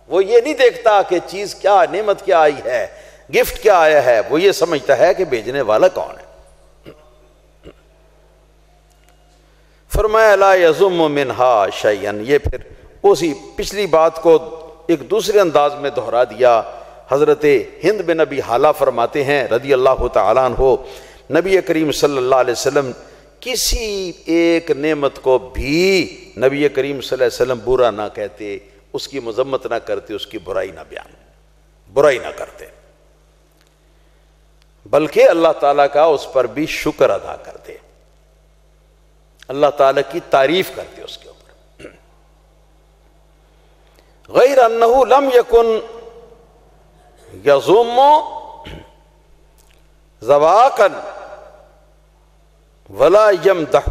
B: وہ یہ نہیں دیکھتا کہ چیز کیا، نعمت کیا آئی ہے، گفٹ کیا آیا ہے، وہ یہ سمجھتا ہے کہ بھیجنے والا کون ہے. فرمایا لا یضم منہا شیئا. یہ پھر اسی پچھلی بات کو ایک دوسرے انداز میں دہرا دیا. حضرت ہند بن ابی حالہ فرماتے ہیں رضی اللہ تعالیٰ عنہ، نبی کریم صلی اللہ علیہ وسلم کسی ایک نعمت کو بھی نبی کریم صلی اللہ علیہ وسلم برا نہ کہتے، اس کی مذمت نہ کرتے، اس کی برائی نہ کرتے، بلکہ اللہ تعالیٰ کا اس پر بھی شکر ادا کرتے، اللہ تعالیٰ کی تعریف کرتے اس کے اوپر. غیر انہ لم یکن یضم ذواقا ولا یمدح.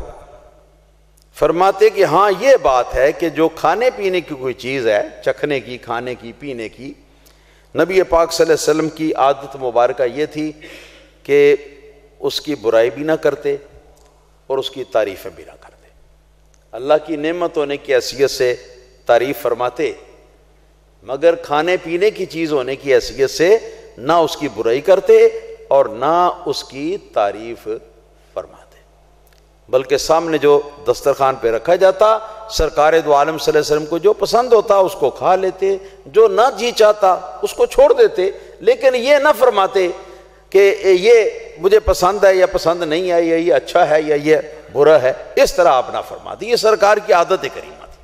B: فرماتے کہ ہاں یہ بات ہے کہ جو کھانے پینے کی کوئی چیز ہے، چکھنے کی، کھانے کی، پینے کی، نبی پاک صلی اللہ علیہ وسلم کی عادت مبارکہ یہ تھی کہ اس کی برائی بھی نہ کرتے اور اس کی تعریفیں بھی نہ کرتے. اللہ کی نعمت ہونے کی حیثیت سے تعریف فرماتے، مگر کھانے پینے کی چیز ہونے کی حیثیت سے نہ اس کی برائی کرتے اور نہ اس کی تعریف فرماتے، بلکہ سامنے جو دسترخوان پہ رکھا جاتا سرکار دو عالم صلی اللہ علیہ وسلم کو جو پسند ہوتا اس کو کھا لیتے، جو نہ جی چاہتا اس کو چھوڑ دیتے، لیکن یہ نہ فرماتے کہ یہ مجھے پسند ہے یا پسند نہیں ہے، یا یہ اچھا ہے یا یہ برا ہے. اس طرح آپ نہ فرماتے. یہ سرکار کی عادت کریمہ تھی.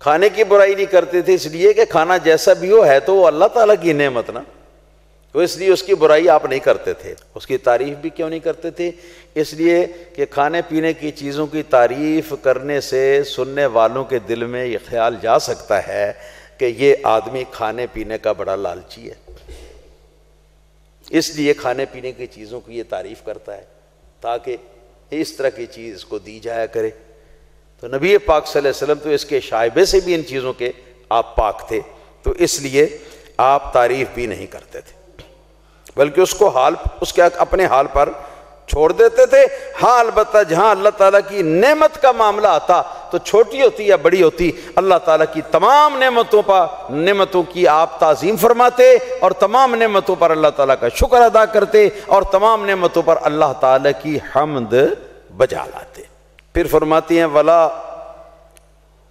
B: کھانے کی برائی نہیں کرتے تھے اس لیے کہ کھانا جیسا بھی ہو ہے تو وہ اللہ تعالیٰ کی نعمت نا، تو اس لیے اس کی برائی آپ نہیں کرتے تھے. اس کی تعریف بھی کیوں نہیں کرتے تھے؟ اس لیے کہ کھانے پینے کی چیزوں کی تعریف کرنے سے سننے والوں کے دل میں یہ خیال جا سکتا ہے کہ یہ آدمی کھانے پینے کا بڑا لالچی ہے، اس لیے کھانے پینے کی چیزوں کی یہ تعریف کرتا ہے تاکہ اس طرح کی چیز اس کو دی جایا کرے. تو نبی پاک صلی اللہ علیہ وسلم تو اس کے شائبے سے بھی ان چیزوں کے آپ پاک تھے، تو اس لیے آپ تعریف بھی نہیں کرتے تھے، بلکہ اس کو اس کے اپنے حال پر چھوڑ دیتے تھے. ہاں البتہ جہاں اللہ تعالیٰ کی نعمت کا معاملہ آتا تو چھوٹی ہوتی یا بڑی ہوتی، اللہ تعالیٰ کی تمام نعمتوں کی آپ تعظیم فرماتے اور تمام نعمتوں پر اللہ تعالیٰ کا شکر ادا کرتے اور تمام نعمتوں پر اللہ تعالیٰ کی حمد بجا لاتے. پھر فرماتی ہیں ولا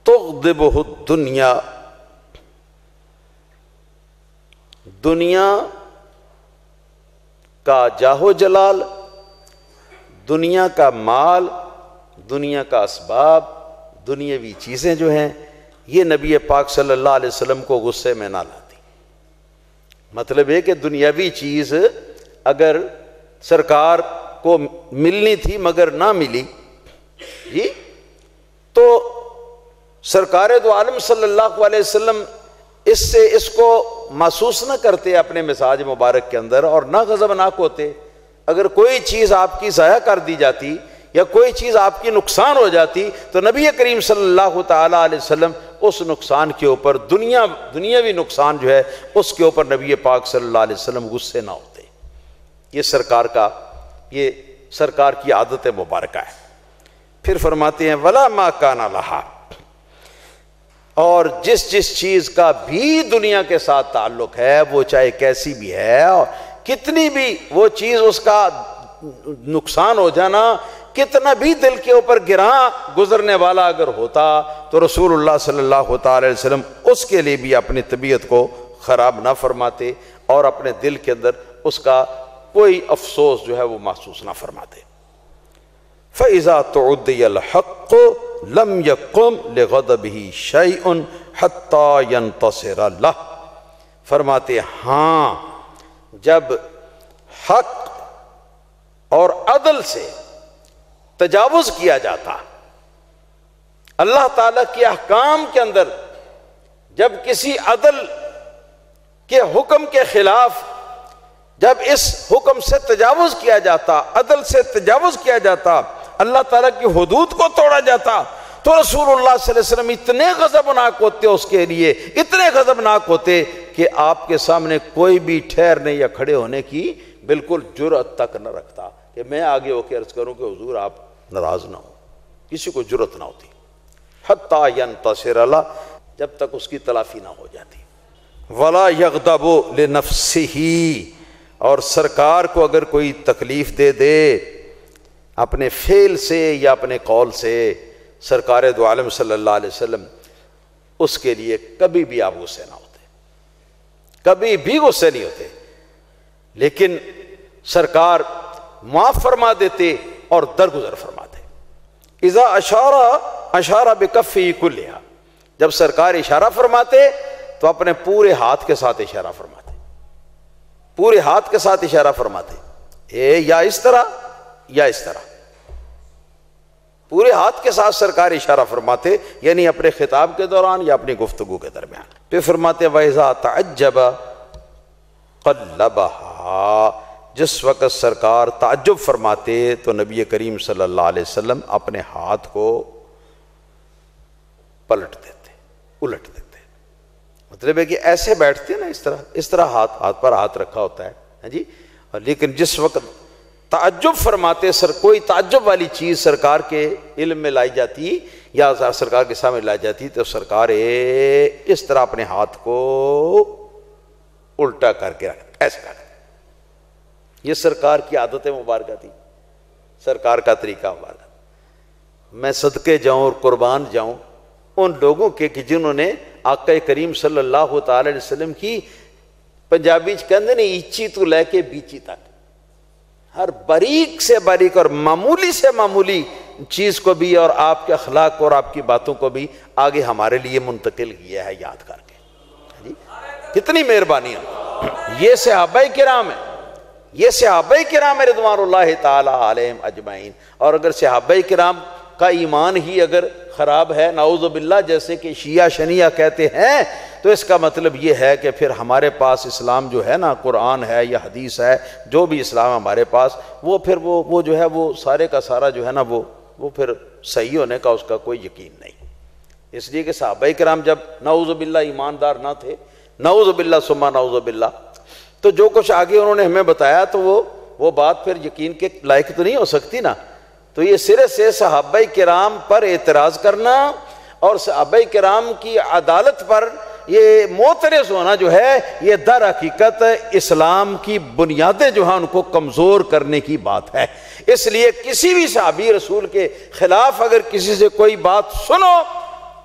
B: تغضبہ الدنیا. دنیا کا جاہ جلال، دنیا کا مال، دنیا کا اسباب، دنیاوی چیزیں جو ہیں یہ نبی پاک صلی اللہ علیہ وسلم کو غصے میں نہ لاتی. مطلب ہے کہ دنیاوی چیز اگر سرکار کو ملنی تھی مگر نہ ملی جی تو سرکار دو عالم صلی اللہ علیہ وسلم اس کو محسوس نہ کرتے اپنے مزاج مبارک کے اندر اور نہ غضبناک ہوتے. اگر کوئی چیز آپ کی ضائع کر دی جاتی یا کوئی چیز آپ کی نقصان ہو جاتی تو نبی کریم صلی اللہ تعالیٰ علیہ وسلم اس نقصان کے اوپر دنیاوی نقصان جو ہے اس کے اوپر نبی پاک صلی اللہ علیہ وسلم غصے نہ ہوتے. یہ سرکار کی عادت مبارکہ ہے. پھر فرماتے ہیں ولا ما کان لہا. اور جس چیز کا بھی دنیا کے ساتھ تعلق ہے وہ چاہے کیسی بھی ہے اور کتنی بھی وہ چیز اس کا نقصان ہو جانا کتنا بھی دل کے اوپر گراں گزرنے والا اگر ہوتا تو رسول اللہ صلی اللہ تعالی علیہ وسلم اس کے لیے بھی اپنی طبیعت کو خراب نہ فرماتے اور اپنے دل کے اندر اس کا کوئی افسوس جو ہے وہ محسوس نہ فرماتے. فَإِذَا تُعُدِّيَ الْحَقُّ لَمْ يَقُمْ لِغَضَبِهِ شَيْءٌ حَتَّى يَنْتَصِرَ لَهُ. فرماتے ہاں جب حق اور عدل سے تجاوز کیا جاتا، اللہ تعالیٰ کے احکام کے اندر جب کسی عدل کے حکم کے خلاف جب اس حکم سے تجاوز کیا جاتا، عدل سے تجاوز کیا جاتا، اللہ تعالیٰ کی حدود کو توڑا جاتا، تو رسول اللہ صلی اللہ علیہ وسلم اتنے غضبناک ہوتے اس کے لیے، اتنے غضبناک ہوتے کہ آپ کے سامنے کوئی بھی ٹھہرنے یا کھڑے ہونے کی بالکل جرأت تک نہ رکھتا کہ میں آگے ہو کے عرض کروں کہ حضور آپ ناراض نہ ہو، کسی کو جرأت نہ ہوتی، حتیٰ ینتصر اللہ، جب تک اس کی تلافی نہ ہو جاتی۔ ولا یغضب لنفسہ، اور سرکار کو اگر کوئی تکلیف دے دے اپنے فعل سے یا اپنے قول سے، سرکار دو عالم صلی اللہ علیہ وسلم اس کے لیے کبھی بھی آپ غصے نہ ہوتے، کبھی بھی غصے نہیں ہوتے، لیکن سرکار معاف فرما دیتے اور درگزر فرماتے۔ اذا اشارہ بکفہ کلھا، جب سرکار اشارہ فرماتے تو اپنے پورے ہاتھ کے ساتھ اشارہ فرماتے، پورے ہاتھ کے ساتھ اشارہ فرماتے، یا اس طرح یا اس طرح، پورے ہاتھ کے ساتھ سرکار اشارہ فرماتے، یعنی اپنے خطاب کے دوران یا اپنی گفتگو کے درمیان۔ پھر فرماتے وَإِذَا تَعَجَّبَ قَلَّبَهَا، جس وقت سرکار تعجب فرماتے تو نبی کریم صلی اللہ علیہ وسلم اپنے ہاتھ کو پلٹ دیتے، الٹ دیتے۔ مطلب ہے کہ ایسے بیٹھتے نا، اس طرح ہاتھ پر ہاتھ رکھا ہوتا ہے، ہاں جی، لیکن جس وقت تعجب فرماتے، کوئی تعجب والی چیز سرکار کے علم میں لائی جاتی یا سرکار کے سامنے لائی جاتی تو سرکار اس طرح اپنے ہاتھ کو الٹا کر کے رکھتے، ایسے کرتے۔ یہ سرکار کی عادت مبارکہ تھی، سرکار کا طریقہ مبارکہ۔ میں صدقے جاؤں اور قربان جاؤں ان لوگوں کے کہ جنہوں نے آقا کریم صلی اللہ تعالی علیہ وسلم کی، پنجابی کہندے نے ایچی تو لے کے بیچی تک، ہر باریک سے باریک اور معمولی سے معمولی چیز کو بھی اور آپ کے اخلاق اور آپ کی باتوں کو بھی آگے ہمارے لیے منتقل کیا ہے یاد کر کے۔ جی کتنی مہربانی ہے، یہ صحابہ کرام ہیں، یہ صحابہ کرام رضوان اللہ تعالی علیہم اجمعین۔ اور اگر صحابہ کرام کا ایمان ہی اگر خراب ہے نعوذ باللہ، جیسے کہ شیعہ شنیعہ کہتے ہیں، تو اس کا مطلب یہ ہے کہ پھر ہمارے پاس اسلام جو ہے نا، قرآن ہے یا حدیث ہے، جو بھی اسلام ہمارے پاس، وہ پھر وہ جو ہے وہ سارے کا سارا جو ہے نا وہ پھر صحیح ہونے کا اس کا کوئی یقین نہیں۔ اس لیے کہ صحابہ کرام جب نعوذ باللہ ایماندار نہ تھے، نعوذ باللہ ثم نعوذ باللہ، تو جو کچھ آگے انہوں نے ہمیں بتایا تو وہ بات پھر یقین کے لائق تو نہیں ہو سکتی نا۔ تو یہ سرے سے صحابہ کرام پر اعتراض کرنا اور صحابہ کرام کی عدالت پر یہ معترض ہونا جو ہے، یہ در حقیقت اسلام کی بنیادیں جو ہیں ان کو کمزور کرنے کی بات ہے۔ اس لیے کسی بھی صحابی رسول کے خلاف اگر کسی سے کوئی بات سنو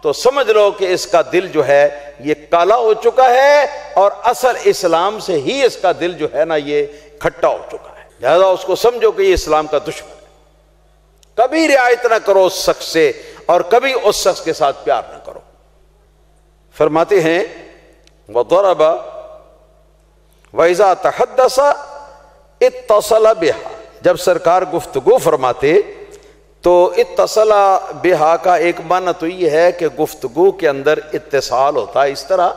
B: تو سمجھ لو کہ اس کا دل جو ہے یہ کالا ہو چکا ہے، اور اصل اسلام سے ہی اس کا دل جو ہے نا یہ کھٹا ہو چکا ہے، لہذا اس کو سمجھو کہ یہ اسلام کا دشمن ہے۔ کبھی رعایت نہ کرو اس شخص سے، اور کبھی اس شخص کے ساتھ پیار نہ کرو۔ فرماتے ہیں وَضَرَبَ وَإِذَا تَحَدَّثَ اتصل بِهَا، جب سرکار گفتگو فرماتے تو اتصل بِهَا کا ایک معنی تو یہ ہے کہ گفتگو کے اندر اتصال ہوتا ہے، اس طرح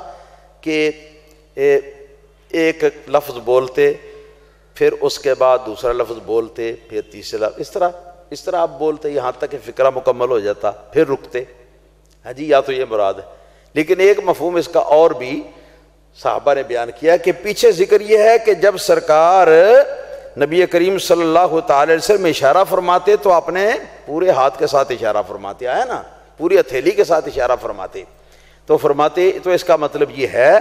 B: کہ ایک لفظ بولتے، پھر اس کے بعد دوسرا لفظ بولتے، پھر تیسرا، اس طرح آپ بولتے یہاں تک کہ فقرہ مکمل ہو جاتا، پھر رکتے، ہاں جی، یا تو یہ مراد ہے۔ لیکن ایک مفہوم اس کا اور بھی صحابہ نے بیان کیا کہ پیچھے ذکر یہ ہے کہ جب سرکار نبی کریم صلی اللہ تعالی علیہ وسلم اشارہ فرماتے تو اپنے پورے ہاتھ کے ساتھ اشارہ فرماتے، آیا نا، پوری ہتھیلی کے ساتھ اشارہ فرماتے، تو اس کا مطلب یہ ہے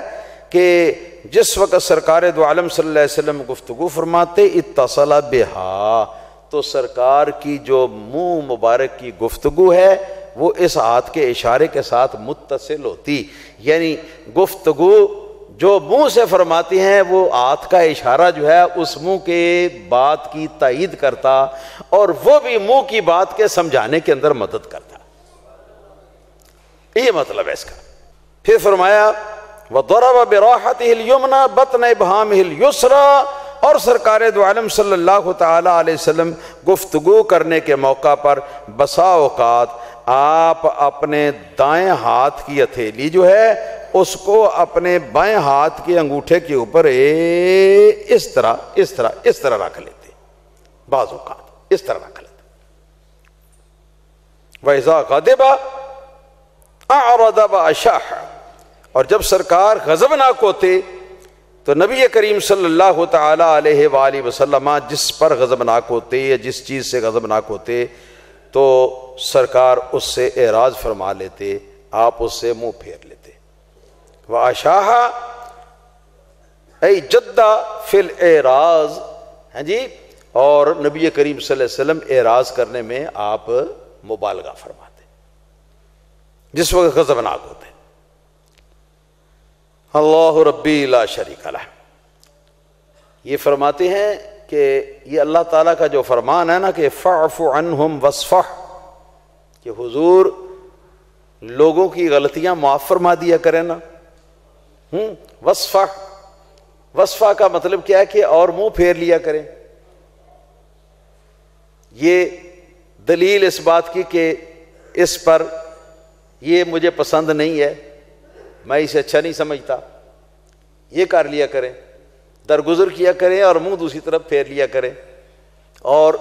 B: کہ جس وقت سرکار دو عالم صلی اللہ علیہ وسلم گفتگو فرماتے اتصل بہا، تو سرکار کی جو منہ مبارک کی گفتگو ہے وہ اس ہاتھ کے اشارے کے ساتھ متصل ہوتی، یعنی گفتگو جو منہ سے فرماتی ہیں وہ ہاتھ کا اشارہ جو ہے اس منہ کے بات کی تائید کرتا، اور وہ بھی منہ کی بات کے سمجھانے کے اندر مدد کرتا۔ یہ مطلب ہے اس کا۔ پھر فرمایا وَضَرَبَ بِرَاحَتِهِ الْيُمْنَى بَطْنَ إِبْهَامِهِ الْيُسْرَى، اور سرکار دو عالم صلی اللہ تعالی علیہ وسلم گفتگو کرنے کے موقع پر بسا اوقات آپ اپنے دائیں ہاتھ کی ہتھیلی جو ہے اس کو اپنے بائیں ہاتھ کے انگوٹھے کے اوپر اس طرح رکھ لیتے، بعض اوقات اس طرح رکھ لیتے، وَإِذَا غَضِبَ أَعْرَضَ وَأَشَاحَ، اور جب سرکار غضبناک ہوتے تو نبی کریم صلی اللہ تعالی علیہ وآلہ وسلم جس پر غضبناک ہوتے یا جس چیز سے غضبناک ہوتے تو سرکار اس سے اعراض فرما لیتے، آپ اس سے منہ پھیر لیتے۔ وَأَشَاحَ ای جدہ فی الاعراض، ہیں جی، اور نبی کریم صلی اللہ علیہ وسلم اعراض کرنے میں آپ مبالغہ فرماتے جس وقت غضبناک ہوتے۔ اللہ ربی لا شریک لہ، یہ فرماتے ہیں کہ یہ اللہ تعالیٰ کا جو فرمان ہے نا کہ فاعف عنہم واصفح، کہ حضور لوگوں کی غلطیاں معاف فرما دیا کریں نا۔ واصفح، وصفہ کا مطلب کیا ہے کہ اور منہ پھیر لیا کریں۔ یہ دلیل اس بات کی کہ اس پر یہ مجھے پسند نہیں ہے، میں اسے اچھا نہیں سمجھتا، یہ کر لیا کریں، درگزر کیا کریں اور منہ دوسری طرف پھیر لیا کریں، اور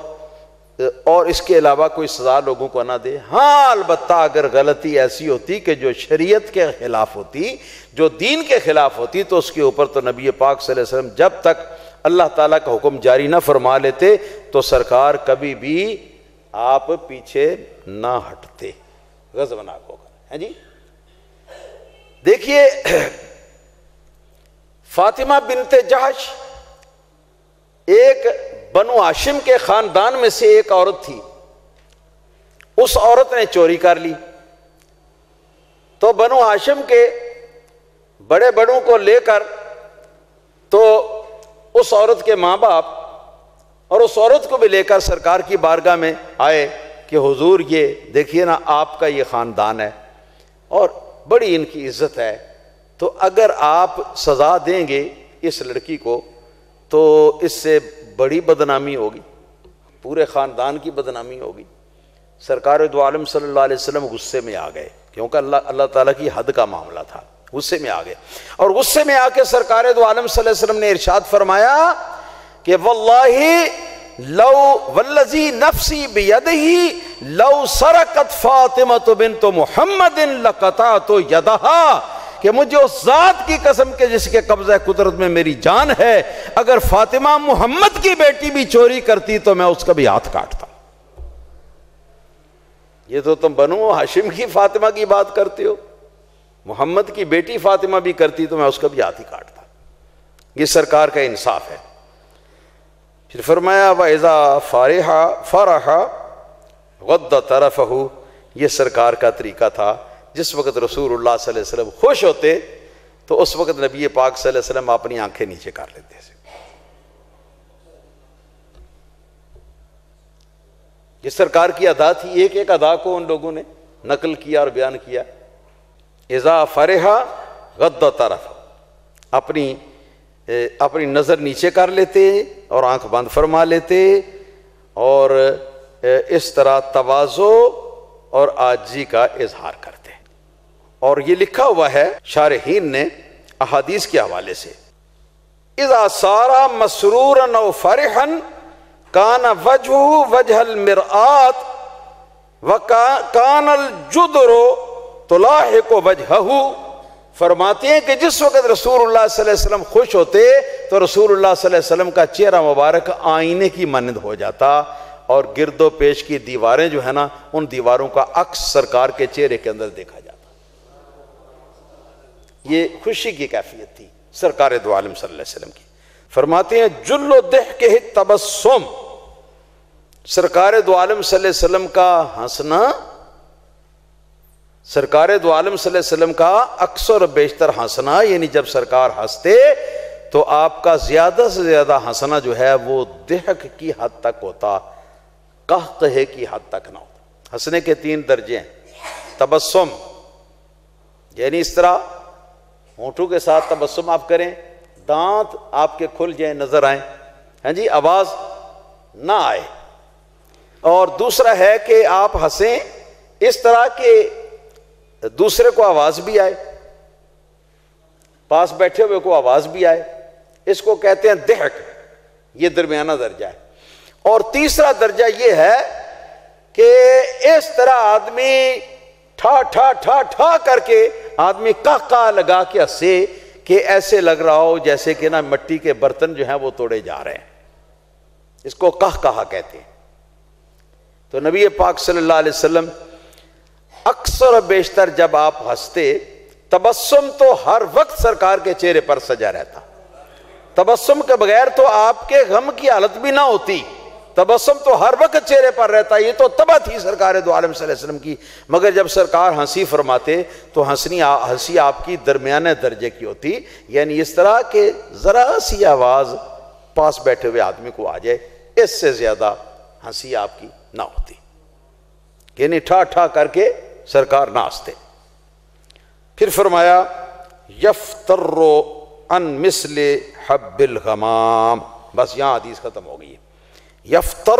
B: اس کے علاوہ کوئی سزا لوگوں کو نہ دے۔ ہاں البتہ اگر غلطی ایسی ہوتی کہ جو شریعت کے خلاف ہوتی، جو دین کے خلاف ہوتی، تو اس کے اوپر تو نبی پاک صلی اللہ علیہ وسلم جب تک اللہ تعالیٰ کا حکم جاری نہ فرما لیتے تو سرکار کبھی بھی آپ پیچھے نہ ہٹتے، غضبناک ہو کر۔ ہیں جی، دیکھیے فاطمہ بنت جحش ایک بنو ہاشم کے خاندان میں سے ایک عورت تھی، اس عورت نے چوری کر لی تو بنو ہاشم کے بڑے بڑوں کو لے کر تو اس عورت کے ماں باپ اور اس عورت کو بھی لے کر سرکار کی بارگاہ میں آئے کہ حضور یہ دیکھیے نا آپ کا یہ خاندان ہے اور بڑی ان کی عزت ہے، تو اگر آپ سزا دیں گے اس لڑکی کو تو اس سے بڑی بدنامی ہوگی، پورے خاندان کی بدنامی ہوگی۔ سرکار دو عالم صلی اللہ علیہ وسلم غصے میں آ گئے، کیونکہ اللہ تعالیٰ کی حد کا معاملہ تھا، غصے میں آ گئے، اور غصے میں آ کے سرکار دو عالم صلی اللہ علیہ وسلم نے ارشاد فرمایا کہ واللہ لو والذی نفسی بیدہ لو سرقت فاطمہ بنت محمد لقطعت یدہا، کہ مجھے اس ذات کی قسم کے جس کے قبضہ قدرت میں میری جان ہے، اگر فاطمہ محمد کی بیٹی بھی چوری کرتی تو میں اس کا بھی ہاتھ کاٹتا۔ یہ تو تم بنو ہاشم کی فاطمہ کی بات کرتے ہو، محمد کی بیٹی فاطمہ بھی کرتی تو میں اس کا بھی ہاتھ ہی کاٹتا۔ یہ سرکار کا انصاف ہے۔ پھر فرمایا وَإِذَا فَرَحَ غَضَّ طَرَفَهُ، یہ سرکار کا طریقہ تھا، جس وقت رسول اللہ صلی اللہ علیہ وسلم خوش ہوتے تو اس وقت نبی پاک صلی اللہ علیہ وسلم اپنی آنکھیں نیچے کر لیتے تھے۔ یہ سرکار کی ادا تھی، ایک ایک ادا کو ان لوگوں نے نقل کیا اور بیان کیا۔ اذا فرح غض طرف، اپنی نظر نیچے کر لیتے اور آنکھ بند فرما لیتے، اور اس طرح تواضع اور عاجزی کا اظہار کرتے۔ اور یہ لکھا ہوا ہے شارحین نے احادیث کے حوالے سے، اذا صار مسرورا او فرحا کان وجهه وجه المرآت وکان الجدر تلاحق وجهه، فرماتے ہیں کہ جس وقت رسول اللہ صلی اللہ علیہ وسلم خوش ہوتے تو رسول اللہ صلی اللہ علیہ وسلم کا چہرہ مبارک آئینے کی مانند ہو جاتا، اور گرد و پیش کی دیواریں جو ہے نا ان دیواروں کا عکس سرکار کے چہرے کے اندر دیکھا جاتا۔ یہ خوشی کی کیفیت تھی سرکار دو عالم صلی اللہ علیہ وسلم کی۔ فرماتے ہیں جل ضحکہ تبسم، سرکار دو عالم صلی اللہ علیہ وسلم کا ہنسنا، سرکار دو عالم صلی اللہ علیہ وسلم کا اکثر و بیشتر ہنسنا، یعنی جب سرکار ہنستے تو آپ کا زیادہ سے زیادہ ہنسنا جو ہے وہ ضحک کی حد تک ہوتا، قہقہے کی حد تک نہ ہوتا۔ ہنسنے کے 3 درجے ہیں۔ تبسم یعنی اس طرح ہونٹوں کے ساتھ تبسم آپ کریں، دانت آپ کے کھل جائیں، نظر آئیں، ہاں جی، آواز نہ آئے۔ اور دوسرا ہے کہ آپ ہنسیں اس طرح کہ دوسرے کو آواز بھی آئے، پاس بیٹھے ہوئے کو آواز بھی آئے، اس کو کہتے ہیں ضحک۔ یہ درمیانہ درجہ ہے۔ اور تیسرا درجہ یہ ہے کہ اس طرح آدمی ٹھا ٹھا ٹھا ٹھا کر کے آدمی کا لگا کے ہنسے کہ ایسے لگ رہا ہو جیسے کہ نا مٹی کے برتن جو ہیں وہ توڑے جا رہے ہیں. اس کو کہا کہتے ہیں. تو نبی پاک صلی اللہ علیہ وسلم اکثر و بیشتر جب آپ ہنستے، تبسم تو ہر وقت سرکار کے چہرے پر سجا رہتا. تبسم کے بغیر تو آپ کے غم کی حالت بھی نہ ہوتی. تبسم تو ہر وقت چہرے پر رہتا. یہ تو طبع تھی سرکار دو عالم صلی اللہ علیہ وسلم کی. مگر جب سرکار ہنسی فرماتے تو ہنسی آپ کی درمیانے درجے کی ہوتی، یعنی اس طرح کہ ذرا سی آواز پاس بیٹھے ہوئے آدمی کو آ جائے، اس سے زیادہ ہنسی آپ کی نہ ہوتی. یعنی ٹھا ٹھا کر کے سرکار نہ ہنستے. پھر فرمایا یفتر عن مثل حب الغمام. بس یہاں حدیث ختم ہو گئی ہے. یفتر،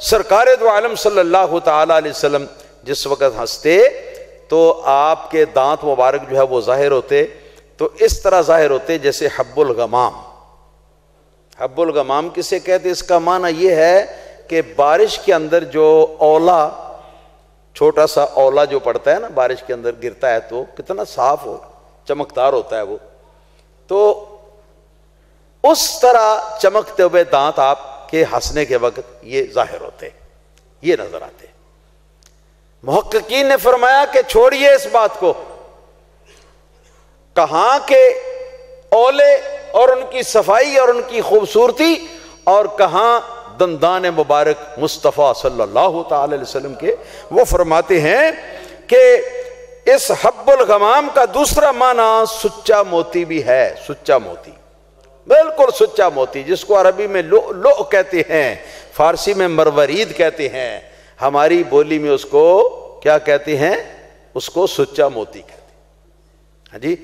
B: سرکار دو عالم صلی اللہ تعالی علیہ وسلم جس وقت ہنستے تو آپ کے دانت مبارک جو ہے وہ ظاہر ہوتے، تو اس طرح ظاہر ہوتے جیسے حب الغمام. حب الغمام کسے کہتے؟ اس کا معنی یہ ہے کہ بارش کے اندر جو اولا، چھوٹا سا اولا جو پڑتا ہے نا بارش کے اندر گرتا ہے تو کتنا صاف ہو، چمکدار ہوتا ہے وہ، تو اس طرح چمکتے ہوئے دانت آپ کے ہنسنے کے وقت یہ ظاہر ہوتے، یہ نظر آتے. محققین نے فرمایا کہ چھوڑیے اس بات کو، کہاں کے اولے اور ان کی صفائی اور ان کی خوبصورتی، اور کہاں دندان مبارک مصطفیٰ صلی اللہ تعالی علیہ وسلم کے. وہ فرماتے ہیں کہ اس حب الغمام کا دوسرا معنی سچا موتی بھی ہے. سچا موتی، بالکل سچا موتی، جس کو عربی میں لؤلؤ کہتے ہیں، فارسی میں مروارید کہتے ہیں، ہماری بولی میں اس کو کیا کہتے ہیں؟ اس کو سچا موتی کہتے ہیں. ہاں جی.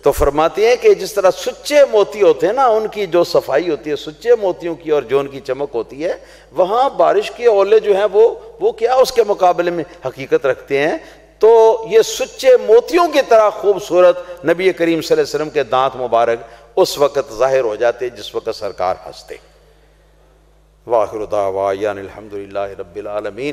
B: تو فرماتے ہیں کہ جس طرح سچے موتی ہوتے ہیں نا، ان کی جو صفائی ہوتی ہے سچے موتیوں کی اور جو ان کی چمک ہوتی ہے، وہاں بارش کے اولے جو ہیں وہ کیا اس کے مقابلے میں حقیقت رکھتے ہیں. تو یہ سچے موتیوں کی طرح خوبصورت نبی کریم صلی اللہ علیہ وسلم کے دانت مبارک اس وقت ظاہر ہو جاتے جس وقت سرکار ہنستے. واخر دعوانا الحمدللہ رب العالمین.